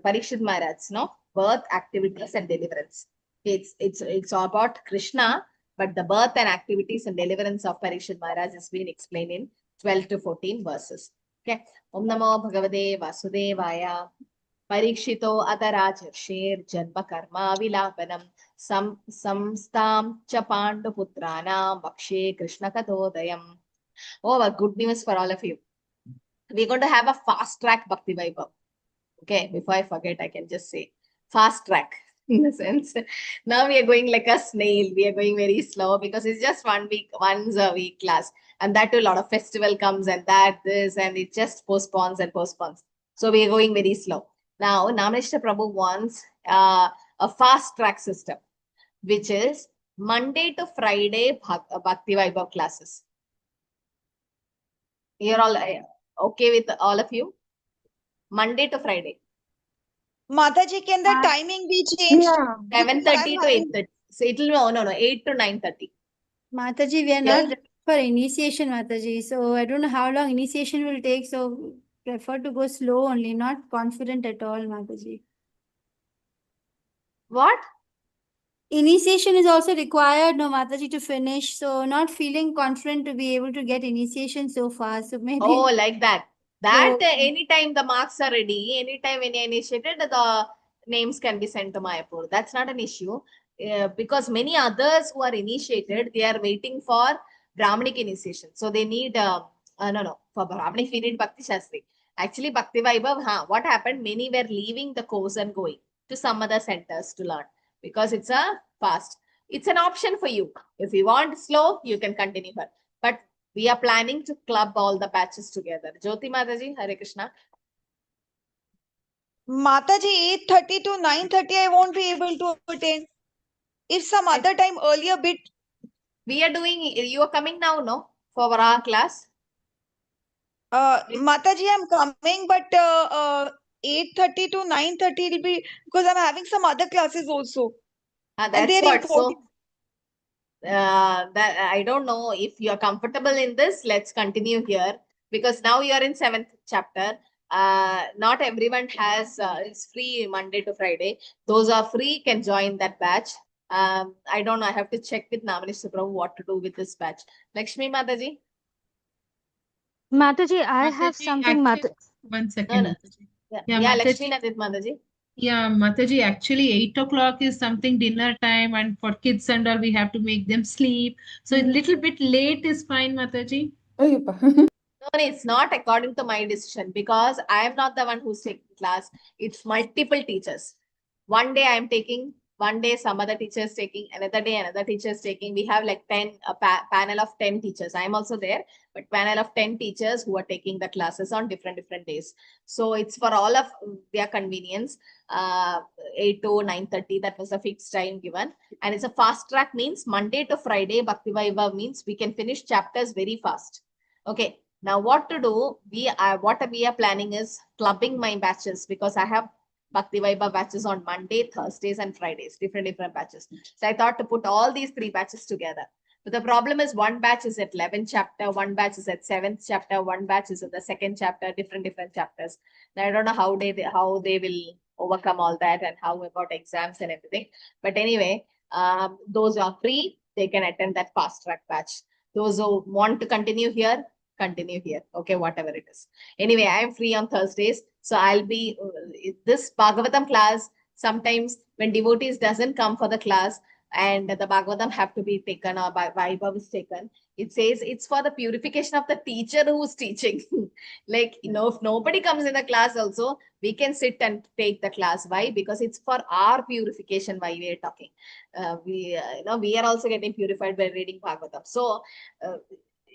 Parikshit Maharaj, no? Birth, activities and deliverance. It's about Krishna, but the birth and activities and deliverance of Parikshit Maharaj is being explained in 12 to 14 verses. Okay. Om Namo Bhagavate Vasudevaya. Parikshito Adarajashir Janma Karma Vilapanam Samstam Chapandu Putranam Vakshe Krishna Katodayam. Oh, a good news for all of you. We're going to have a fast track Bhakti Vaibhav. Okay, before I forget, I can just say fast track in a sense. Now we are going like a snail. We are going very slow because it's just once a week class. And that too, a lot of festival comes and this, and it just postpones and postpones. So we are going very slow. Now, Namanishta Prabhu wants a fast track system, which is Monday to Friday Bhakti Vaibhav classes. You're all okay with all of you? Monday to Friday. Mataji, can the timing be changed? Yeah. 7:30 to 8:30. So it will be, no, 8 to 9:30. Mataji, we are Yes. not ready for initiation, Mataji. So I don't know how long initiation will take. So prefer to go slow only, not confident at all, Mataji. What? Initiation is also required, no, Mataji, to finish. So not feeling confident to be able to get initiation so far. So maybe. Oh, like that. That So- anytime the marks are ready, anytime when you initiated, the names can be sent to Mayapur. That's not an issue. Because many others who are initiated, they are waiting for Brahmanic initiation. So they need, no, for Brahmanic we need Bhakti Shastri. Actually, Bhakti Vaibhav, what happened? Many were leaving the course and going to some other centers to learn because it's a fast. It's an option for you. If you want slow, you can continue her. But we are planning to club all the batches together. Jyoti Mataji, Hare Krishna. Mataji, 8:30 to 9:30, I won't be able to attend. If some other time earlier bit. We are doing, you are coming now, no? For our class? Mataji, I'm coming, but 8:30 to 9:30 will be because I'm having some other classes also. And That's they're what. important. So, that I don't know if you are comfortable in this. Let's continue here because now you are in 7th chapter. Not everyone has is free Monday to Friday. Those are free can join that batch. I don't know. I have to check with Namani Suprabhu what to do with this batch. Lakshmi Mataji. Mataji, I have Mataji, something. actually, one second. No. Mataji. Yeah, Lakshmi Nadit Mataji. Yeah, Mataji, actually 8 o'clock is something dinner time, and for kids and all, we have to make them sleep. So a little bit late is fine, Mataji. No, it's not according to my decision because I am not the one who's taking class. It's multiple teachers. One day I am taking, one day some other teacher is taking, another day another teacher is taking. We have like 10, a panel of 10 teachers. I am also there, but panel of 10 teachers who are taking the classes on different days. So it's for all of their convenience. 8 to 9:30, that was a fixed time given. And it's a fast track means Monday to Friday, Bhakti Vaibhav means we can finish chapters very fast. Okay. Now what to do? What we are planning is clubbing my batches because I have Bhakti Vaibhav batches on Monday, Thursdays, and Fridays, different batches. So I thought to put all these 3 batches together. But the problem is one batch is at 11th chapter, one batch is at 7th chapter, one batch is at the 2nd chapter, different chapters. Now, I don't know how they will overcome all that and how about exams and everything. But anyway, those are free. They can attend that fast track batch. Those who want to continue here, continue here. Okay, whatever it is. Anyway, I am free on Thursdays. So I'll be this Bhagavatam class. Sometimes when devotees doesn't come for the class and the Bhagavatam have to be taken or Vaibhav is taken, it says it's for the purification of the teacher who's teaching. Like, if nobody comes in the class also, we can sit and take the class. Why? Because it's for our purification why we are talking. We are also getting purified by reading Bhagavatam. So,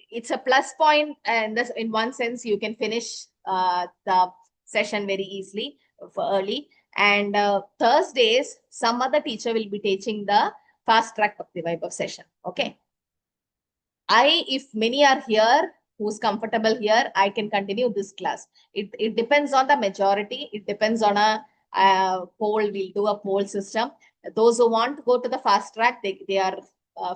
it's a plus point, and this, in one sense, you can finish the session very easily for early. And Thursdays, some other teacher will be teaching the fast track Bhakti Vaibhav session. Okay. If many are here, who's comfortable here, I can continue this class. It depends on the majority. It depends on a poll. We'll do a poll system. Those who want to go to the fast track, they are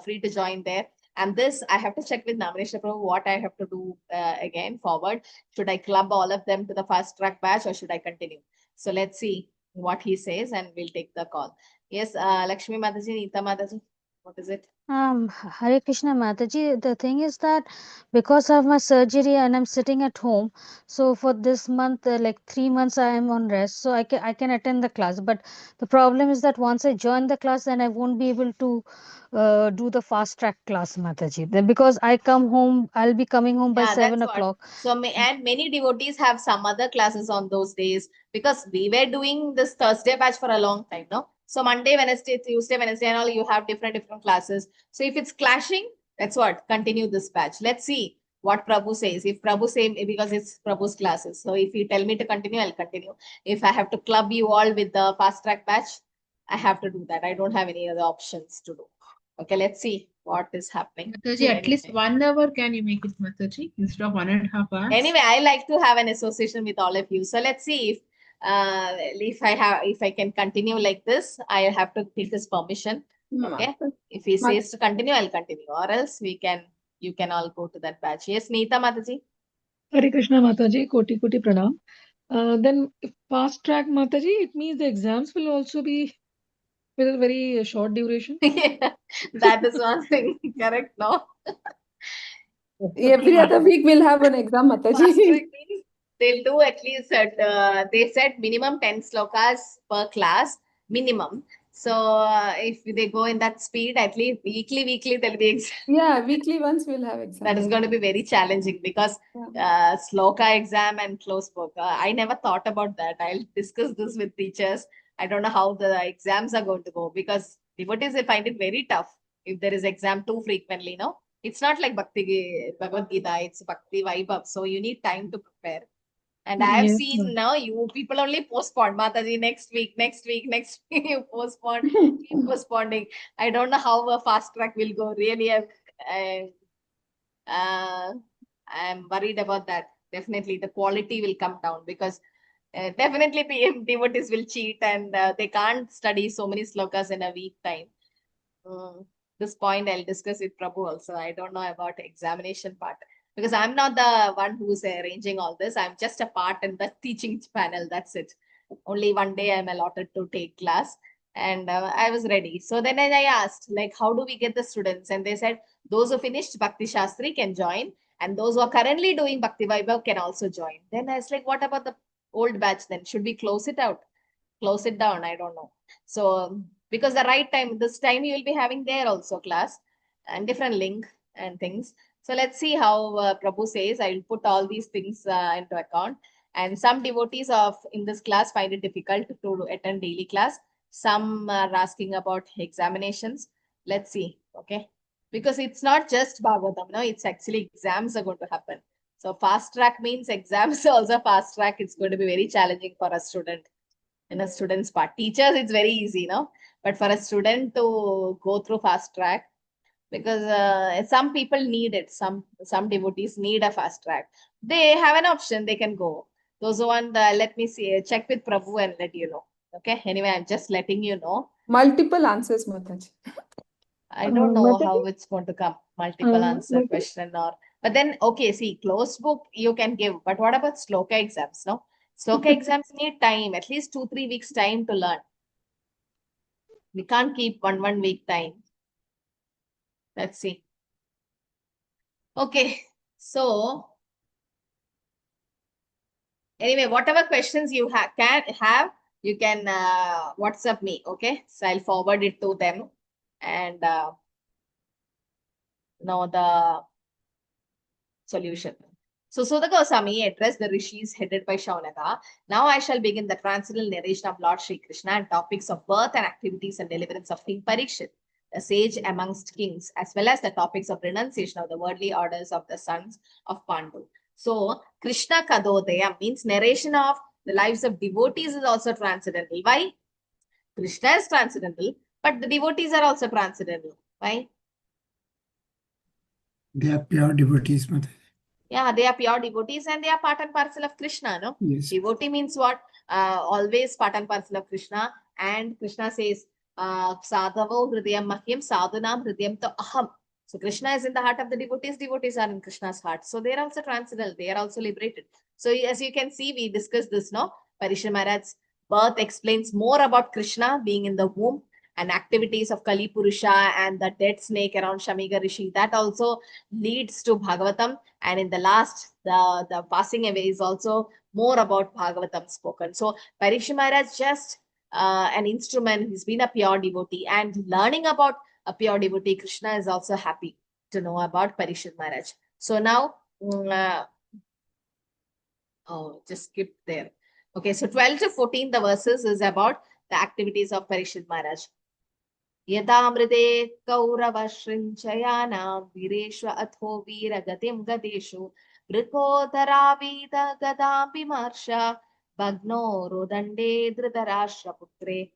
free to join there. And this, I have to check with Namanesh Prabhu what I have to do again forward. Should I club all of them to the fast track batch or should I continue? So let's see what he says and we'll take the call. Yes, Lakshmi Mataji, Neeta Mataji, what is it? Hare Krishna Mataji, the thing is that because of my surgery and I'm sitting at home, so for this month, like 3 months, I am on rest, so I can attend the class. But the problem is that once I join the class, then I won't be able to do the fast track class, Mataji. Then because I come home, I'll be coming home by 7 o'clock. So, and many devotees have some other classes on those days because we were doing this Thursday batch for a long time, no? So Monday, Wednesday, Tuesday, Wednesday, and all, you have different classes. So if it's clashing, that's what, continue this batch. Let's see what Prabhu says. If Prabhu says, because it's Prabhu's classes. So if you tell me to continue, I'll continue. If I have to club you all with the fast track batch, I have to do that. I don't have any other options to do. Okay, let's see what is happening. Mataji, at least 1 hour can you make it, Mataji, instead of 1.5 hours? Anyway, I like to have an association with all of you. So let's see if I can continue like this. I have to take his permission. Okay. If he says to continue, I'll continue. Or else you can all go to that batch. Yes, Neeta Mataji. Hare Krishna Mataji, Koti Koti Pranam. Then if fast track Mataji, it means the exams will also be with a very short duration. Yeah, that is one thing. Correct, no? Every other week we'll have an exam, Fast Mataji. track means they'll do at least they said minimum 10 slokas per class, minimum. So if they go in that speed, at least weekly there'll be exam. Yeah, weekly once we'll have exam. That is going to be very challenging because sloka exam and close book. I never thought about that. I'll discuss this with teachers. I don't know how the exams are going to go because devotees will find it very tough if there is exam too frequently. No, it's not like Bhakti Bhagavad Gita. It's Bhakti Vaibhav. So you need time to prepare. And I have Yes, seen ma'am. now you people only postpone. Mataji, next week. You postpone, keep postponing. I don't know how a fast track will go. Really, I'm worried about that. Definitely, the quality will come down because definitely devotees will cheat and they can't study so many slokas in a week time. This point I'll discuss with Prabhu also. I don't know about examination part because I'm not the one who's arranging all this. I'm just a part in the teaching panel. That's it. Only one day I'm allotted to take class and I was ready. So then I asked, like, how do we get the students? And they said, those who finished Bhakti Shastri can join and those who are currently doing Bhakti Vaibhav can also join. Then I was like, what about the old batch then? Should we close it out? Close it down? I don't know. So because the right time, this time you will be having there also class and different link and things. So let's see how Prabhu says. I will put all these things into account. And some devotees of in this class find it difficult to attend daily class. Some are asking about examinations. Let's see. Okay. Because it's not just Bhagavatam. No, it's actually exams are going to happen. So fast track means exams also fast track. It's going to be very challenging for a student. In a student's part. Teachers, it's very easy, no? But for a student to go through fast track, because some people need it. Some devotees need a fast track. They have an option. They can go. Those who want, let me see, check with Prabhu and let you know. Okay. Anyway, I'm just letting you know. Multiple answers, Mataji. I don't know Mataji? how it's going to come. Multiple answer Mataji? question or. But then, okay, see, closed book you can give. But what about sloka exams, no? Sloka exams need time, at least 2-3 weeks time to learn. We can't keep one week time. Let's see. Okay, so anyway, whatever questions you you can WhatsApp me. Okay, so I'll forward it to them and know the solution. So Sudha Goswami addressed the rishis headed by Shaunaka. Now I shall begin the transcendental narration of Lord Sri Krishna and topics of birth and activities and deliverance of King Parikshit, the sage amongst kings, as well as the topics of renunciation of the worldly orders of the sons of Pandu. So Krishna Kadodaya means narration of the lives of devotees is also transcendental. Why? Krishna is transcendental, but the devotees are also transcendental. Why? They are pure devotees, Mother. Yeah, they are pure devotees and they are part and parcel of Krishna, no? Yes. Devotee means what? Always part and parcel of Krishna. And Krishna says, Sadhavo hridayam mahyam sadhunam hridayam to aham. So Krishna is in the heart of the devotees. Devotees are in Krishna's heart. So they are also transcendental. They are also liberated. So as you can see, we discussed this, no? Parikshit Maharaj's birth explains more about Krishna being in the womb and activities of Kali Purusha and the dead snake around Shamiga Rishi. That also leads to Bhagavatam. And in the last, the passing away is also more about Bhagavatam spoken. So Parikshit Maharaj just an instrument. He's been a pure devotee. And learning about a pure devotee, Krishna is also happy to know about Parikshit Maharaj. So now, just skip there. Okay, so 12 to 14, the verses is about the activities of Parikshit Maharaj. Yadamride Kaurava Shrinchayanam Vireshwa Atho Vira Gatim Gadeshu Vrikodhara Vida Gadambi Marsha Bhagno Rodande Dhritarashtra Putre.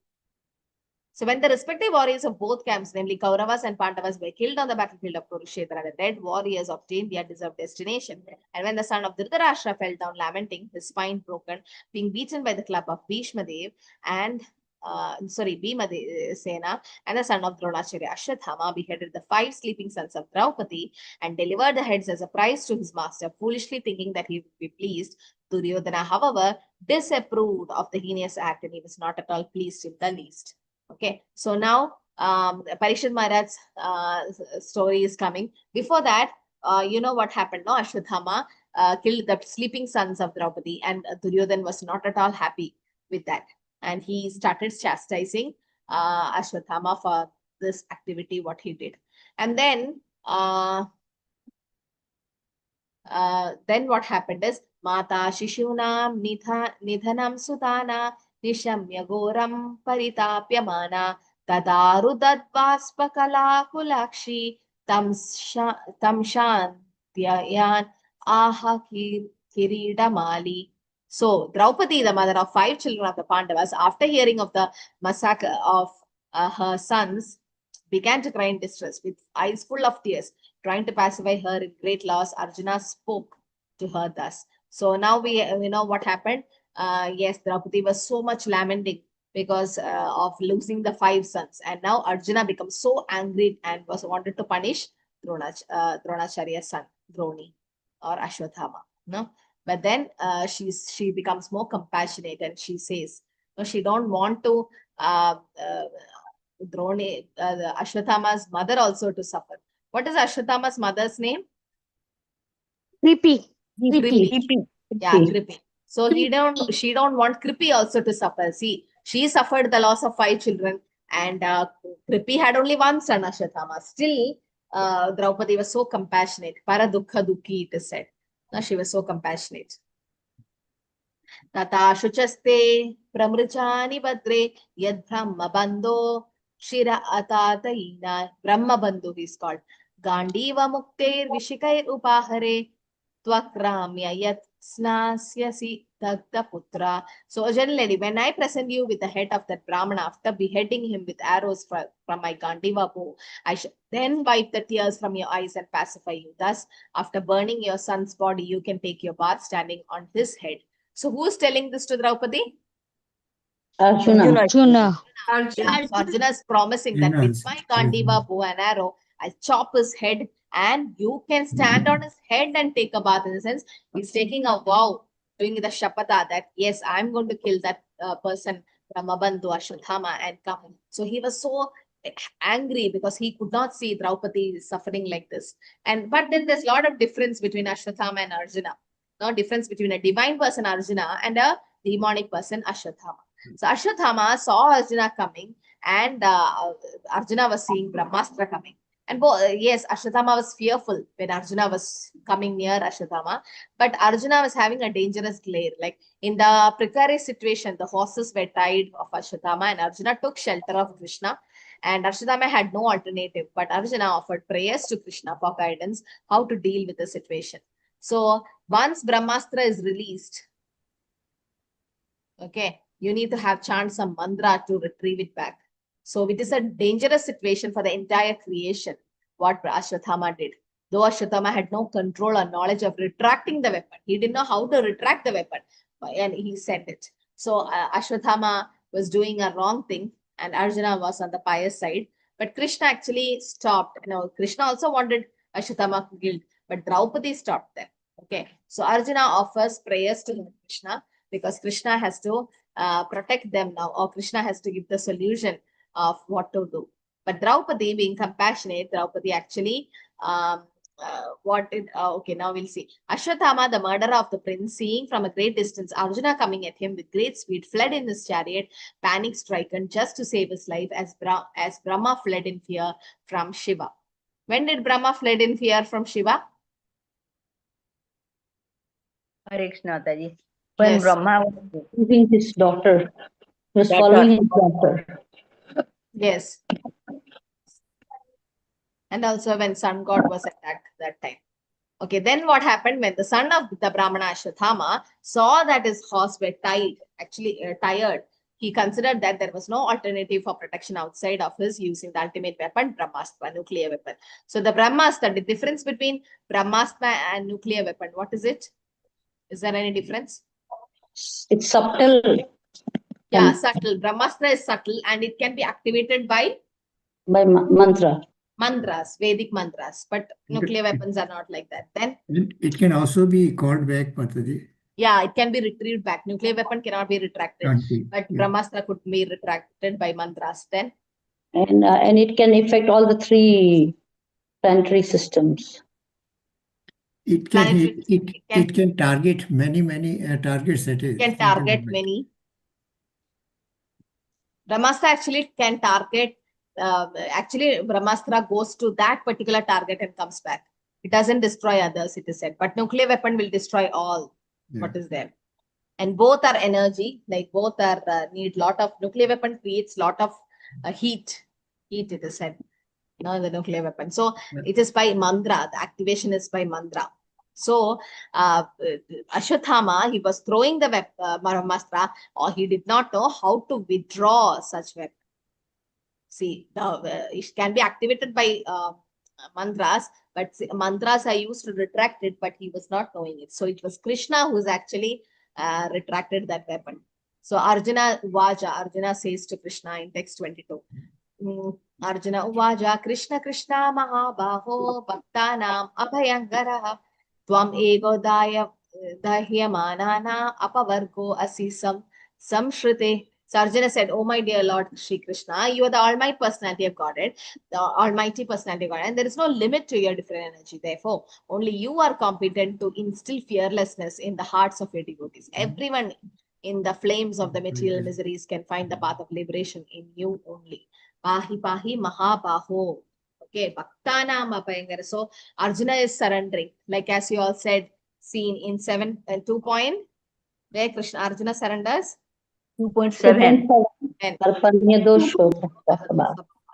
So when the respective warriors of both camps, namely Kauravas and Pandavas, were killed on the battlefield of Kurukshetra, the dead warriors obtained their deserved destination. And when the son of Dhritarashtra fell down lamenting, his spine broken, being beaten by the club of Bhishma Dev, and Bhima Sena, and the son of Dronacharya. Ashwathama beheaded the 5 sleeping sons of Draupadi and delivered the heads as a prize to his master, foolishly thinking that he would be pleased. Duryodhana, however, disapproved of the heinous act, and he was not at all pleased in the least. Okay, so now Parishad Maharaj's story is coming. Before that, you know what happened, no? Ashwathama killed the sleeping sons of Draupadi, and Duryodhana was not at all happy with that. And he started chastising Ashwathama for this activity, what he did. And then what happened is, Mata Shishunam Nidhanam Sudana Nishamya Goram Paritapyamana Tadaru Dadvaspakala Kulakshi Tamshantyayan Aha Kiridamali. So Draupadi, the mother of 5 children of the Pandavas, after hearing of the massacre of her sons, began to cry in distress with eyes full of tears. Trying to pacify her in great loss, Arjuna spoke to her thus. So now we know what happened. Yes, Draupadi was so much lamenting because of losing the 5 sons. And now Arjuna becomes so angry and was wanted to punish Dronacharya's son, Droni or Ashwathama. No? But then she becomes more compassionate, and she says, no, she don't want to Ashwathama's mother also to suffer. What is Ashwathama's mother's name? Kripi. Yeah, Kripi. So she don't want Kripi also to suffer. See, she suffered the loss of 5 children, and Kripi had only 1 son, Ashwathama. Still, Draupadi was so compassionate. Para dukha dukhi, it is said. No, she was so compassionate. Tata shuchaste pramrichani badre yad brahma bandho shira atataina. Brahma bandhu is called. Gandiva mukter vishikair upahare twakramya yat snasyasi tagda putra. So, generally, when I present you with the head of that Brahmana after beheading him with arrows from my Gandiva bow, I shall then wipe the tears from your eyes and pacify you. Thus, after burning your son's body, you can take your bath standing on his head. So, who is telling this to Draupadi? Arjuna. Yeah, so Arjuna is promising that with my Gandiva bow and arrow, I chop his head, and you can stand on his head and take a bath. In the sense, he's taking a vow, doing the Shapata that, yes, I'm going to kill that person, Ramabandhu Ashwathama, and come. So he was so angry because he could not see Draupadi suffering like this. But then there's a lot of difference between Ashwathama and Arjuna. No difference between a divine person, Arjuna, and a demonic person, Ashwathama. So Ashwathama saw Arjuna coming, and Arjuna was seeing Brahmastra coming. And yes, Ashwathama was fearful when Arjuna was coming near Ashwathama, but Arjuna was having a dangerous glare. Like in the precarious situation, the horses were tied of Ashwathama, and Arjuna took shelter of Krishna. And Ashwathama had no alternative, but Arjuna offered prayers to Krishna for guidance how to deal with the situation. So once Brahmastra is released, okay, you need to have chant some mantra to retrieve it back. So it is a dangerous situation for the entire creation, what Ashwathama did. Though Ashwathama had no control or knowledge of retracting the weapon. He didn't know how to retract the weapon, and he sent it. So Ashwathama was doing a wrong thing, and Arjuna was on the pious side. But Krishna actually stopped. Krishna also wanted Ashwathama killed, but Draupadi stopped them. Okay, so Arjuna offers prayers to Krishna because Krishna has to protect them now, or Krishna has to give the solution of what to do. But Draupadi, being compassionate, Draupadi actually okay, now we'll see. Ashwathama, the murderer of the prince, seeing from a great distance Arjuna coming at him with great speed, fled in his chariot, panic stricken, just to save his life, as Brahma fled in fear from Shiva. When did Brahma fled in fear from Shiva? Hare Krishna, Mataji. When Yes. Brahma was leaving his daughter, he was following his daughter. Yes. And also when sun god was attacked that time. Okay, then what happened when the son of the Brahmana Ashwathama saw that his horse were tired, he considered that there was no alternative for protection outside of his using the ultimate weapon, Brahmastra, nuclear weapon. So the Brahmastra, the difference between Brahmastra and nuclear weapon, what is it? Is there any difference? It's subtle. Yeah, subtle. Brahmastra is subtle and it can be activated by mantra. Mantras, Vedic mantras. But nuclear weapons are not like that. Then it can also be called back, Mataji. yeah, it can be retrieved back. Nuclear weapon cannot be retracted. But Yeah. Brahmastra could be retracted by mantras. Then And it can affect all the 3 planetary systems. It can it can target many targets at a can target many. Brahmastra actually can target. Actually, Brahmastra goes to that particular target and comes back. It doesn't destroy others, it is said. But nuclear weapon will destroy all what is there. And both are energy. Like both are need lot of nuclear weapon creates lot of heat. Heat, it is said. The nuclear weapon. So it is by mantra. The activation is by mantra. So Ashwathama, he was throwing the Brahmastra, or he did not know how to withdraw such weapon. See, it can be activated by mantras, but mantras are used to retract it, but he was not knowing it. So it was Krishna who's actually retracted that weapon. So Arjuna says to Krishna in text 22. Arjuna Uvaja Krishna Krishna Mahabaho Bhaktanam Abhayangaraha Tvam ego dahyamanana apavargo asisam samshrute. So Arjuna said, "Oh my dear Lord Shri Krishna, you are the Almighty Personality of Godhead, the Almighty Personality of Godhead, and there is no limit to your different energy. Therefore, only you are competent to instill fearlessness in the hearts of your devotees. Everyone in the flames of the material miseries can find the path of liberation in you only. Pahi Pahi Mahabaho." Okay, Bhaktanam Apayangara. So Arjuna is surrendering, like as you all said, seen in 7 and 2 point, where Krishna Arjuna surrenders. 2.7.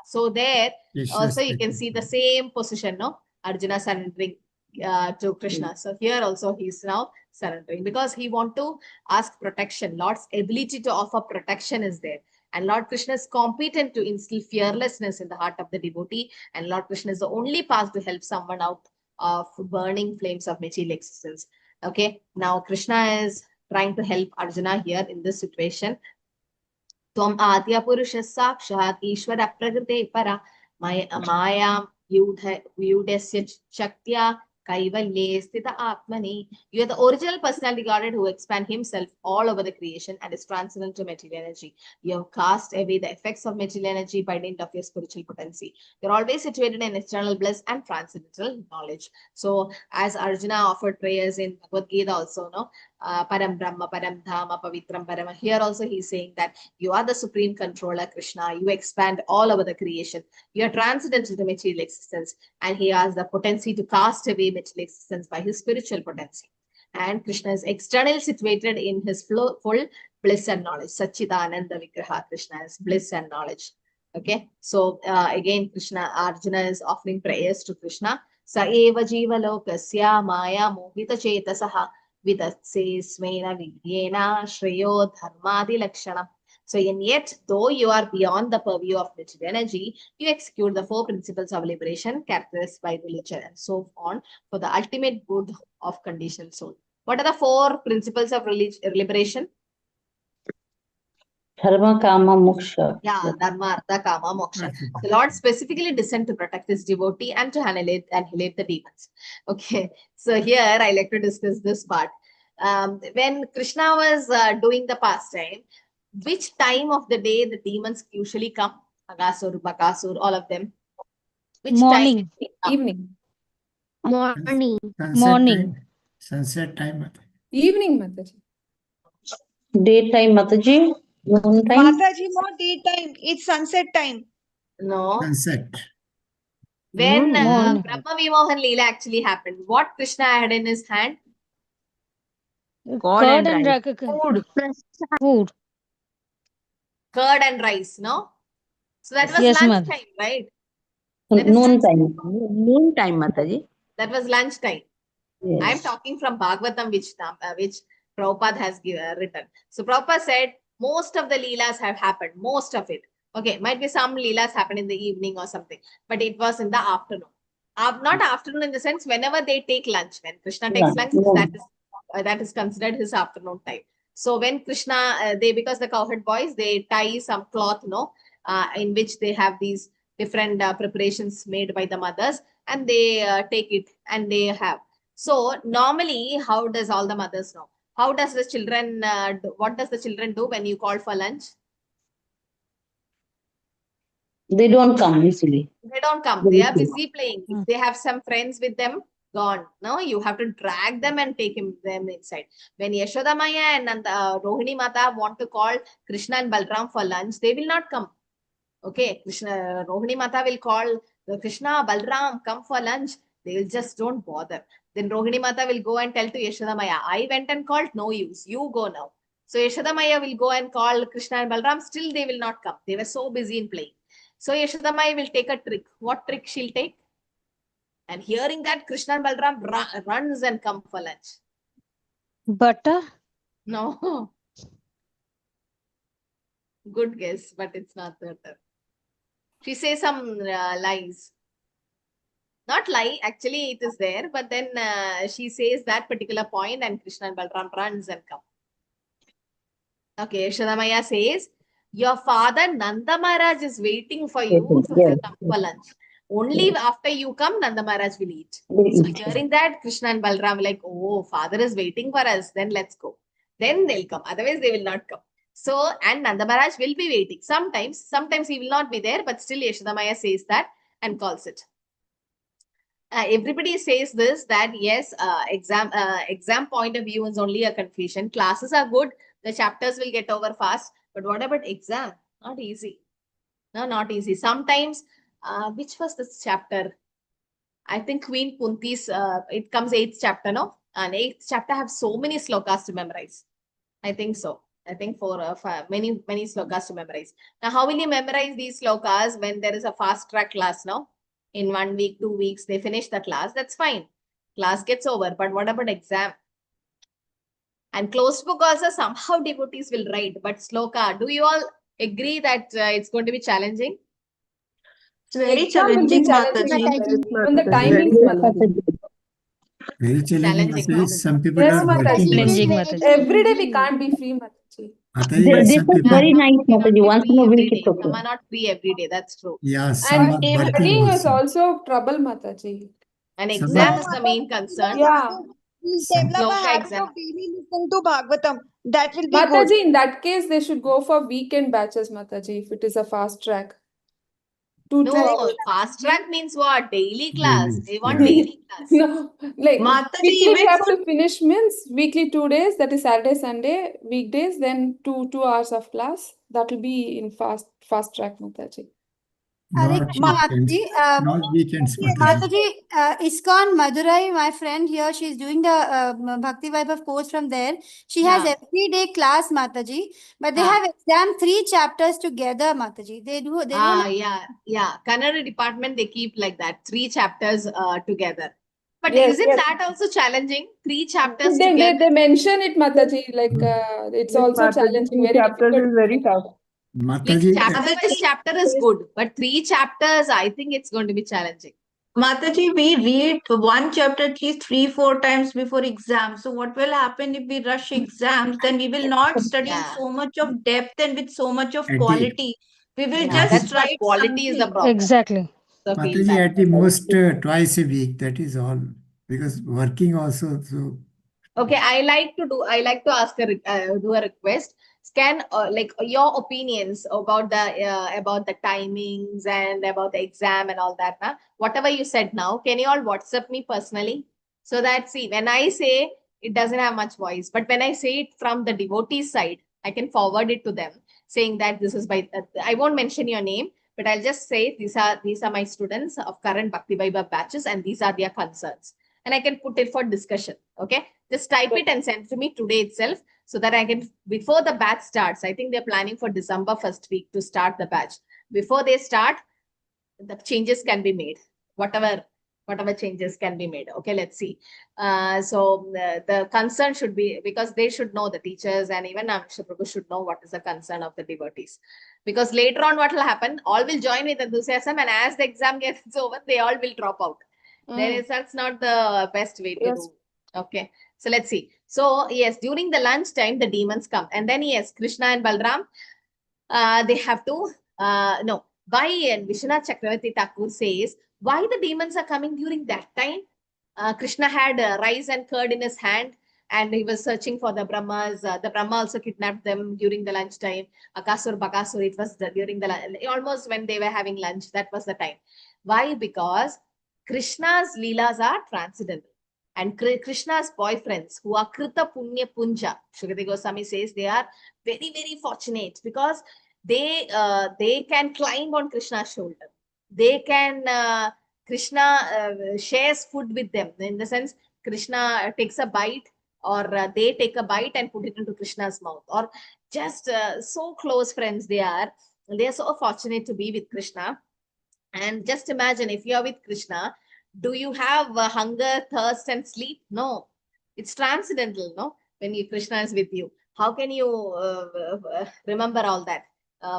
So there also you can see the same position, no? Arjuna surrendering to Krishna. So here also he is now surrendering because he want to ask protection. Lord's ability to offer protection is there. And Lord Krishna is competent to instill fearlessness in the heart of the devotee. And Lord Krishna is the only path to help someone out of burning flames of material existence. Okay, now Krishna is trying to help Arjuna here in this situation. Tvam Adya Purusha Sakshat Ishvara Prakrite Para Maya Vyudasya Shaktya Kaivalye Sthita Atmani. You are the original personality Godhead who expands himself all over the creation and is transcendent to material energy. You have cast away the effects of material energy by dint of your spiritual potency. You're always situated in eternal bliss and transcendental knowledge. So as Arjuna offered prayers in Bhagavad Gita also, no? Param Brahma, Param Dhama, Pavitram Parama. Here also he's saying that you are the supreme controller, Krishna. You expand all over the creation. You are transcendental to material existence. And he has the potency to cast away material existence by his spiritual potency. And Krishna is externally situated in his full bliss and knowledge. Satchidananda Vigraha. Krishna is bliss and knowledge. Okay. So again, Arjuna is offering prayers to Krishna. Sa eva jiva lokasya maya mohita chetasaha vidatse smena vidyena shreyo dharmadi lakshanam. So, and yet, though you are beyond the purview of material energy, you execute the 4 principles of liberation characterized by religion and so on for the ultimate good of conditioned soul. What are the 4 principles of liberation? Dharma, Kama, Moksha. Yeah, Dharma, Artha, Kama, Moksha. The Lord specifically descended to protect his devotee and to annihilate the demons. Okay, so here I like to discuss this part. When Krishna was doing the pastime, which time of the day the demons usually come? Agasur, Bakasur, all of them. Which Morning. time? Evening. Morning. Morning. Sunset time. Evening, Mataji. Daytime, Mataji. Noontime. Mataji, not daytime. It's sunset time. No. Sunset. When Morning. Brahma Vimohan Leela actually happened, what Krishna had in his hand? Curd and rice. Food. Curd and rice, no? So that was Yes, lunch ma'am. time, right? Noontime. Noontime, Mataji. That was lunch time. Yes. I am talking from Bhagavatam, which Prabhupada has written. So Prabhupada said most of the Leelas have happened, most of it. Okay, might be some Leelas happen in the evening or something, but it was in the afternoon. Not afternoon in the sense whenever they take lunch. When Krishna takes lunch, that is considered his afternoon time. So when Krishna, because the cowherd boys, they tie some cloth, in which they have these different preparations made by the mothers, and they take it and they have. So normally, how does all the mothers know? How does the children, what does the children do when you call for lunch? They don't come easily. They don't come. They are busy playing. If they have some friends with them, gone. No, you have to drag them and take them inside. When Yashoda Maya and Rohini Mata want to call Krishna and Balram for lunch, they will not come. Okay, Rohini Mata will call Krishna, Balram, come for lunch. They will just don't bother. Then Rohini Mata will go and tell to Yashoda Maya, I went and called, no use. You go now. So Yashoda Maya will go and call Krishna and Balram. Still they will not come. They were so busy in playing. So Yashoda Maya will take a trick. What trick she'll take? And hearing that, Krishna and Balram runs and come for lunch. Butter? No. Good guess, but it's not butter. She says some lies. Not lie, actually it is there, but then she says that particular point and Krishna and Balram runs and come. Okay, Yashoda Maya says, your father Nanda Maharaj is waiting for you to come for lunch. Only after you come, Nanda Maharaj will eat. So hearing that, Krishna and Balram are like, oh, father is waiting for us, then let's go. Then they'll come, otherwise they will not come. So, and Nanda Maharaj will be waiting. Sometimes he will not be there, but still Yashoda Maya says that and calls it. Everybody says this, that yes, exam point of view is only a confusion. Classes are good, the chapters will get over fast, but what about exam? Not easy. No, not easy. Sometimes, which was this chapter? I think Queen Kunti's, it comes 8th chapter, no? And 8th chapter have so many slokas to memorize. I think so. I think many slokas to memorize. Now, how will you memorize these slokas when there is a fast track class, no? In 1 week, 2 weeks, they finish the class. That's fine. Class gets over. But what about exam? And closed book also somehow devotees will write. But sloka, do you all agree that it's going to be challenging? It's very Exam will be challenging, challenging, Mataji. even the timings, Mataji. Very challenging, Challenging, Mataji. no? Some people Yes, are working Mataji. Challenging, also. Mataji. Every day we can't be free, Mataji. Mataji, This some is people, very nice, Cannot Mataji. be Once in free a every week, it's day. Some okay. are not free every day. That's true. yeah, some And are working studying is also. also trouble, Mataji. And Some exam are, is the main concern. Yeah. We'll some, develop a Sloka habit exam. of daily listening to Bhagavatam. That will be good. Mataji, in that case, they should go for weekend batches, Mataji, if it is a fast track. 2 No, hours. fast track means what? Daily class. daily, They want yeah. daily class. No, like Mataji, weekly we even have for to finish means weekly 2 days, that is Saturday, Sunday, weekdays, then 2 hours of class. That will be in fast track, Mataji. Hare Not Krishna weekends, Mataji. not weekends, Mataji. Mataji, ISKCON Madurai, my friend here, she's doing the Bhakti Vaibhav course from there. She has Yeah. everyday class, Mataji, but they Ah. have exam 3 chapters together, Mataji. They don't. Yeah. Kannada department, they keep like that. 3 chapters together. But Yes, isn't yes. that also challenging? 3 chapters They together. mention it, Mataji, like it's Yes, also Mataji, challenging, 2 very chapters difficult. is very tough. Each Mataji, chapter-wise chapter is good, but 3 chapters, I think it's going to be challenging. Mataji, we read one chapter at least 3-4 times before exam. So what will happen if we rush exams? Then we will not study in Yeah. so much of depth and with so much of at the, quality. We will Yeah, just that's what write quality is the something. problem. Exactly. So feel Mataji, that. at the most twice a week, that is all. Because working also, so Okay, I like to ask do a request. Can like your opinions about the timings and about the exam and all that. Na? Whatever you said now, can you all WhatsApp me personally? So that, see, when I say, it doesn't have much voice, but when I say it from the devotee side, I can forward it to them, saying that this is by, I won't mention your name, but I'll just say these are my students of current Bhakti Vaibhav batches, and these are their concerns. And I can put it for discussion. Okay. Just type it and send to me today itself, so that I can, before the batch starts, I think they're planning for December 1st week to start the batch. Before they start, the changes can be made. Whatever changes can be made. Okay, let's see. So the concern should be, because they should know, the teachers and even Amsha Prabhu should know what is the concern of the devotees. Because later on, what will happen? All will join with enthusiasm, and as the exam gets over, they all will drop out. That's not the best way to do. Okay, so let's see. So yes, during the lunch time, the demons come, and then yes, Krishna and Balram, they have to no. Why? And Vishwanath Chakravarti Thakur says, why the demons are coming during that time? Krishna had rice and curd in his hand, and he was searching for the Brahmas. The Brahma also kidnapped them during the lunch time. Akasur, Bakasur, it was during the almost when they were having lunch. That was the time. Why? Because Krishna's leelas are transcendental. And Krishna's boyfriends, who are Krita Punya Punja, Shukadeva Goswami says they are very, very fortunate because they can climb on Krishna's shoulder. They can Krishna shares food with them. In the sense, Krishna takes a bite, or they take a bite and put it into Krishna's mouth, or just so close friends they are. They are so fortunate to be with Krishna. And just imagine, if you are with Krishna, do you have hunger, thirst, and sleep? No, it's transcendental. No, when Krishna is with you, how can you remember all that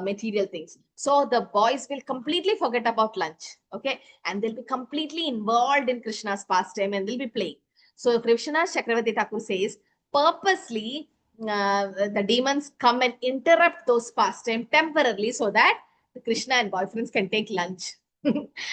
material things? So the boys will completely forget about lunch, okay, and they'll be completely involved in Krishna's pastime, and they'll be playing. So Krishna Chakravarti Thakur says, purposely the demons come and interrupt those pastime temporarily, so that Krishna and boyfriends can take lunch.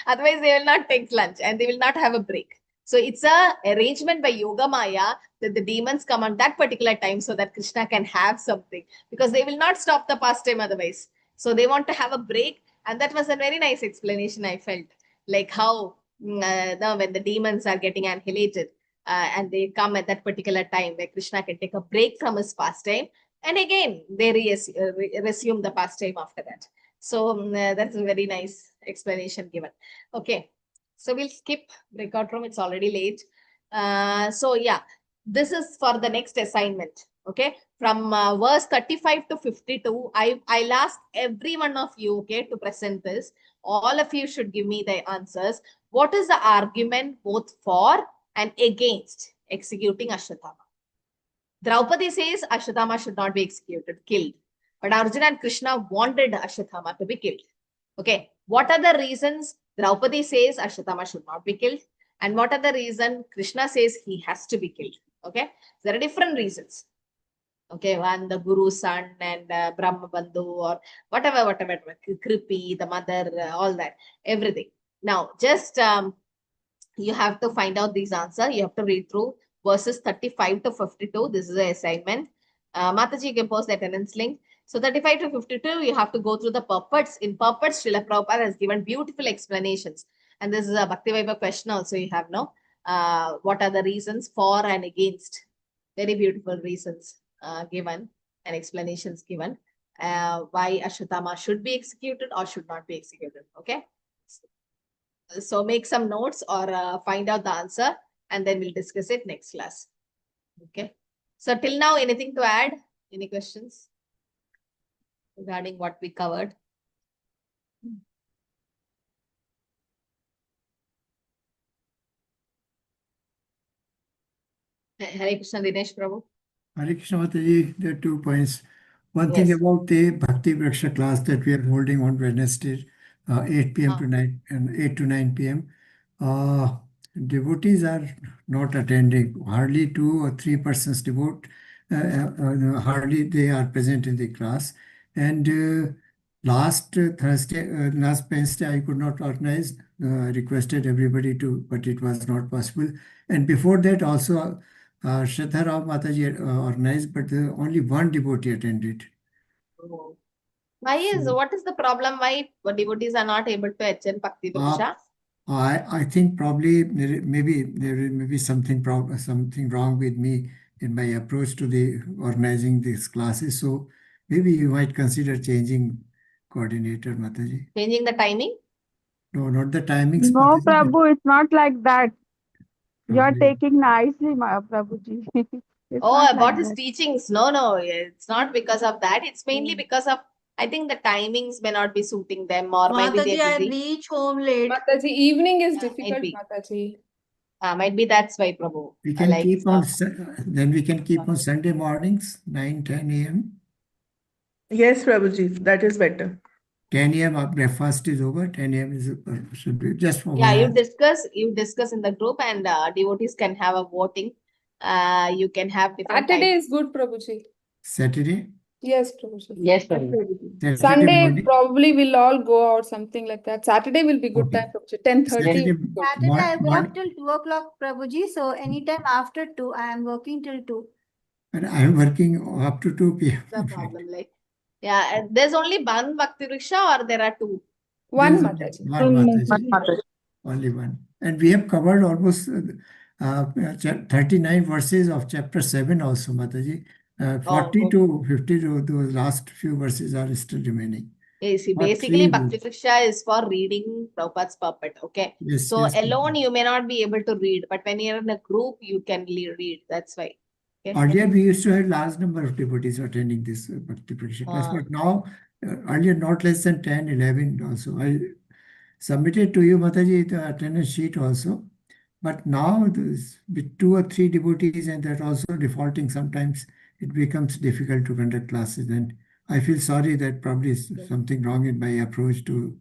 Otherwise, they will not take lunch and they will not have a break. So it's a arrangement by Yoga Maya that the demons come on that particular time so that Krishna can have something, because they will not stop the pastime otherwise. So they want to have a break. And that was a very nice explanation, I felt. Like how when the demons are getting annihilated and they come at that particular time where Krishna can take a break from his pastime. And again, they resume the pastime after that. So that's a very nice explanation given. Okay, so we'll skip breakout room. It's already late. So yeah, this is for the next assignment. Okay, from verse 35 to 52, I'll ask every one of you, okay, to present this. All of you should give me the answers. What is the argument both for and against executing Ashwatthama? Draupadi says Ashwatthama should not be executed, killed. But Arjuna and Krishna wanted Ashwatthama to be killed. Okay, what are the reasons Draupadi says Ashwatthama should not be killed? And what are the reasons Krishna says he has to be killed? Okay, there are different reasons. Okay, one, the Guru's son and Brahma Bandhu, or whatever, Kripi, the mother, all that, everything. Now, just you have to find out these answers. You have to read through verses 35 to 52. This is the assignment. Mataji, you can post the attendance link. So 35 to 52, you have to go through the purports. In purports, Srila Prabhupada has given beautiful explanations. And this is a Bhakti Vaibhav question also you have now. What are the reasons for and against? Very beautiful reasons given and explanations given. Why Ashwatthama should be executed or should not be executed. Okay. So make some notes or find out the answer, and then we'll discuss it next class. Okay. So till now, anything to add? Any questions regarding what we covered? Hare Krishna, Dinesh Prabhu. Hare Krishna Mataji, there are 2 points. One thing about the Bhakti Vriksha class that we are holding on Wednesday, 8 p.m. to 9 and 8 to 9 p.m. Devotees are not attending. Hardly 2 or 3 persons devote. Hardly they are present in the class. And last Wednesday, I could not organize. Requested everybody to, but it was not possible. And before that also, Shraddha Rao Mataji organized, but only one devotee attended. Oh. What is the problem? Why devotees are not able to attend Bhakti Vriksha? I think probably there may be something wrong with me in my approach to the organizing these classes. So maybe you might consider changing coordinator, Mataji. Changing the timing? No, not the timings. No, Mataji, Prabhu, it's not like that. You are probably. taking nicely, Prabhuji. It's Oh, not about like his that. teachings. No, it's not because of that. It's mainly because of, I think the timings may not be suiting them, or maybe Mataji, they're I busy. reach home late. Mataji, evening is Might difficult, be. Mataji. Might be that's why, Prabhu. We can Like, keep on, then we can keep on Sunday mornings, 9, 10 a.m. Yes, Prabhuji, that is better. 10 a.m. breakfast is over. 10 a.m. should be just for yeah, 1 you hour. discuss in the group, and devotees can have a voting. You can have different Saturday times. is good, Prabhuji. Saturday? Yes, Prabhuji. Yes, Prabhu. Saturday Sunday morning? probably we'll all go out, something like that. Saturday will be good Okay. time, Prabhuji. 10:30. Saturday Saturday I work morning. till 2 o'clock, Prabhuji. So anytime after 2, I am working till 2. And I am working up to 2 p.m. The problem, like, yeah, and there's only one Bhakti Vriksha or there are two? One There's Mataji. one Mataji. Only one. And we have covered almost 39 verses of chapter 7 also, Mataji. 40 to 50 to those last few verses are still remaining. Yeah, see, Or basically, 3 Bhakti Vriksha is for reading Prabhupada's puppet, okay? Yes, So yes. alone, you may not be able to read, but when you're in a group, you can read. That's why. Okay? Earlier, we used to have large number of devotees attending this Bhakti Vriksha class, but now, earlier, not less than 10, 11 also. I submitted to you, Mataji, the attendance sheet also. But now, with 2 or 3 devotees, and that also defaulting, sometimes it becomes difficult to conduct classes. And I feel sorry that probably is something wrong in my approach to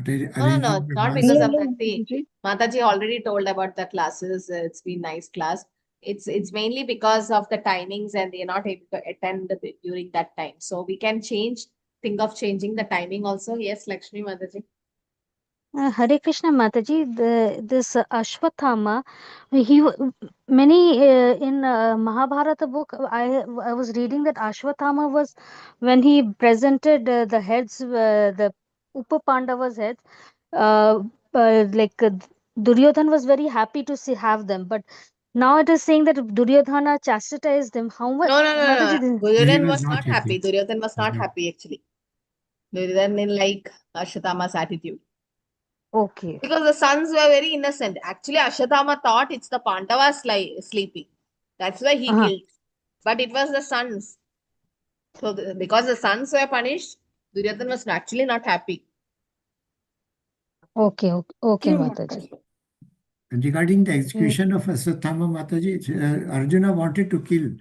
No, not because of that. See, Mataji already told about the classes. It's been nice class. It's mainly because of the timings and they're not able to attend during that time. So we can think of changing the timing also. Yes, Lakshmi Mataji. Hare Krishna Mataji, this Ashwatthama, many in Mahabharata book, I was reading that Ashwatthama was when he presented the heads, the Upa Pandavas heads, Duryodhana was very happy to have them, but now it is saying that Duryodhana chastised them. How much? No. Mataji, Duryodhana was not happy. Duryodhana was not happy actually. Duryodhana didn't like Ashwatthama's attitude. Okay. Because the sons were very innocent. Actually, Ashwatthama thought it's the Pandavas sleeping. That's why he killed. But it was the sons. So because the sons were punished, Duryodhana was actually not happy. Okay, Mataji. And regarding the execution of Ashwatthama, Mataji, Arjuna wanted to kill.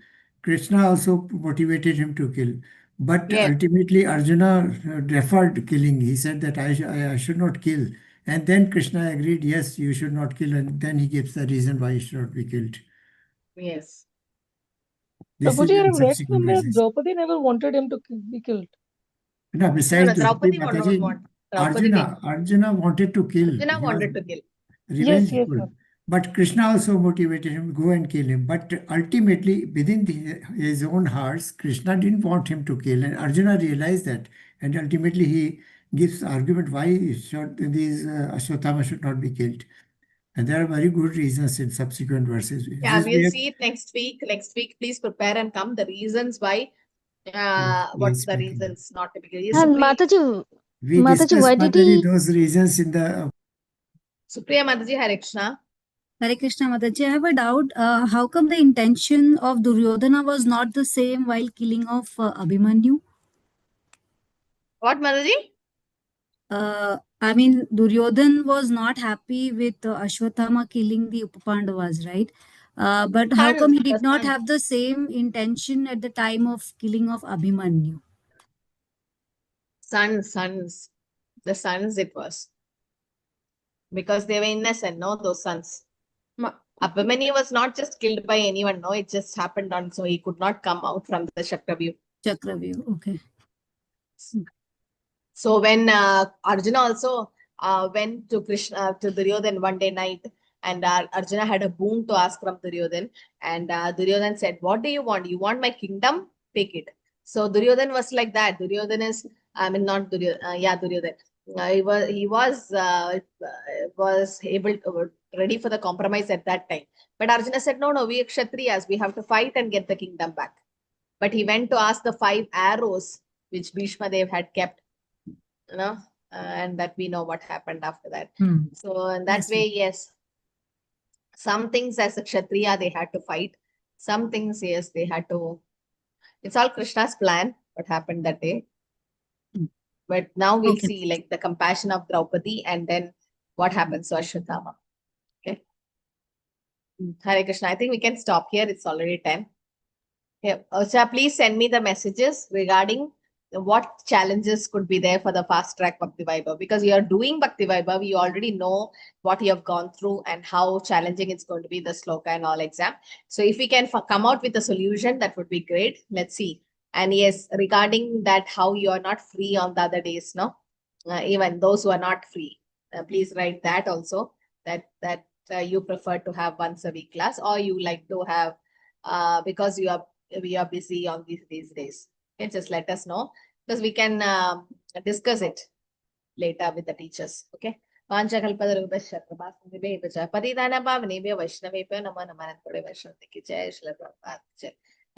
Krishna also motivated him to kill. But ultimately, Arjuna deferred killing. He said that I should not kill. And then Krishna agreed, yes, you should not kill. And then he gives the reason why he should not be killed. Yes. This Prabhuji, is I in have read subsequent somewhere verses. Draupadi never wanted him to be killed. No, besides this, Draupadi Mataji, want. Arjuna wanted to kill. Arjuna wanted to kill. Revengeful. Yes. But Krishna also motivated him to go and kill him. But ultimately, within his own hearts, Krishna didn't want him to kill. And Arjuna realized that. And ultimately, he gives argument why these Ashwatthama should not be killed. And there are very good reasons in subsequent verses. Yeah, we'll see it next week. Next week, please prepare and come. The reasons why. What's the reasons not to be killed? And Mataji, we discussed why did he... those reasons in the... Supriya Mataji, Hare Krishna. Hare Krishna Mataji, I have a doubt. How come the intention of Duryodhana was not the same while killing of Abhimanyu? What, Mataji? I mean, Duryodhana was not happy with Ashwatthama killing the Upapandavas, right? But how come he did not have the same intention at the time of killing of Abhimanyu? Sons. The sons it was. Because they were innocent, no? Those sons. Abhimanyu was not just killed by anyone, no? It just happened on, so he could not come out from the Chakravyuh. Okay. So when Arjuna also went to Duryodhana one day night, and Arjuna had a boon to ask from Duryodhana, and Duryodhana said, "What do you want? You want my kingdom? Take it." So Duryodhana was like that. Duryodhana is, not Duryodhana. Duryodhana. He was able to ready for the compromise at that time. But Arjuna said, "No, we are Kshatriyas. We have to fight and get the kingdom back." But he went to ask the 5 arrows which Bhishma Dev had kept. And that we know what happened after that. So in that way, yes, some things as a Kshatriya they had to fight. Some things, yes, they had to. It's all Krishna's plan, what happened that day. But now we'll see like the compassion of Draupadi and then what happens to Ashwatthama. Okay. Hare Krishna. I think we can stop here. It's already 10. Yeah. Osha, please send me the messages regarding what challenges could be there for the fast track Bhakti Vaibhav? Because you are doing Bhakti Vaibhav, you already know what you have gone through and how challenging it's going to be, the sloka and all exam. So if we can come out with a solution, that would be great. Let's see. And yes, regarding that, how you are not free on the other days, no? Even those who are not free, please write that also, that you prefer to have once a week class, or you like to have because we are busy on these days. Okay, just let us know, because we can discuss it later with the teachers. Okay. Patidana Bhavani Vaishnavepyo Nama Namanatpade Vaishnaviki Jai Shri Prabhupada.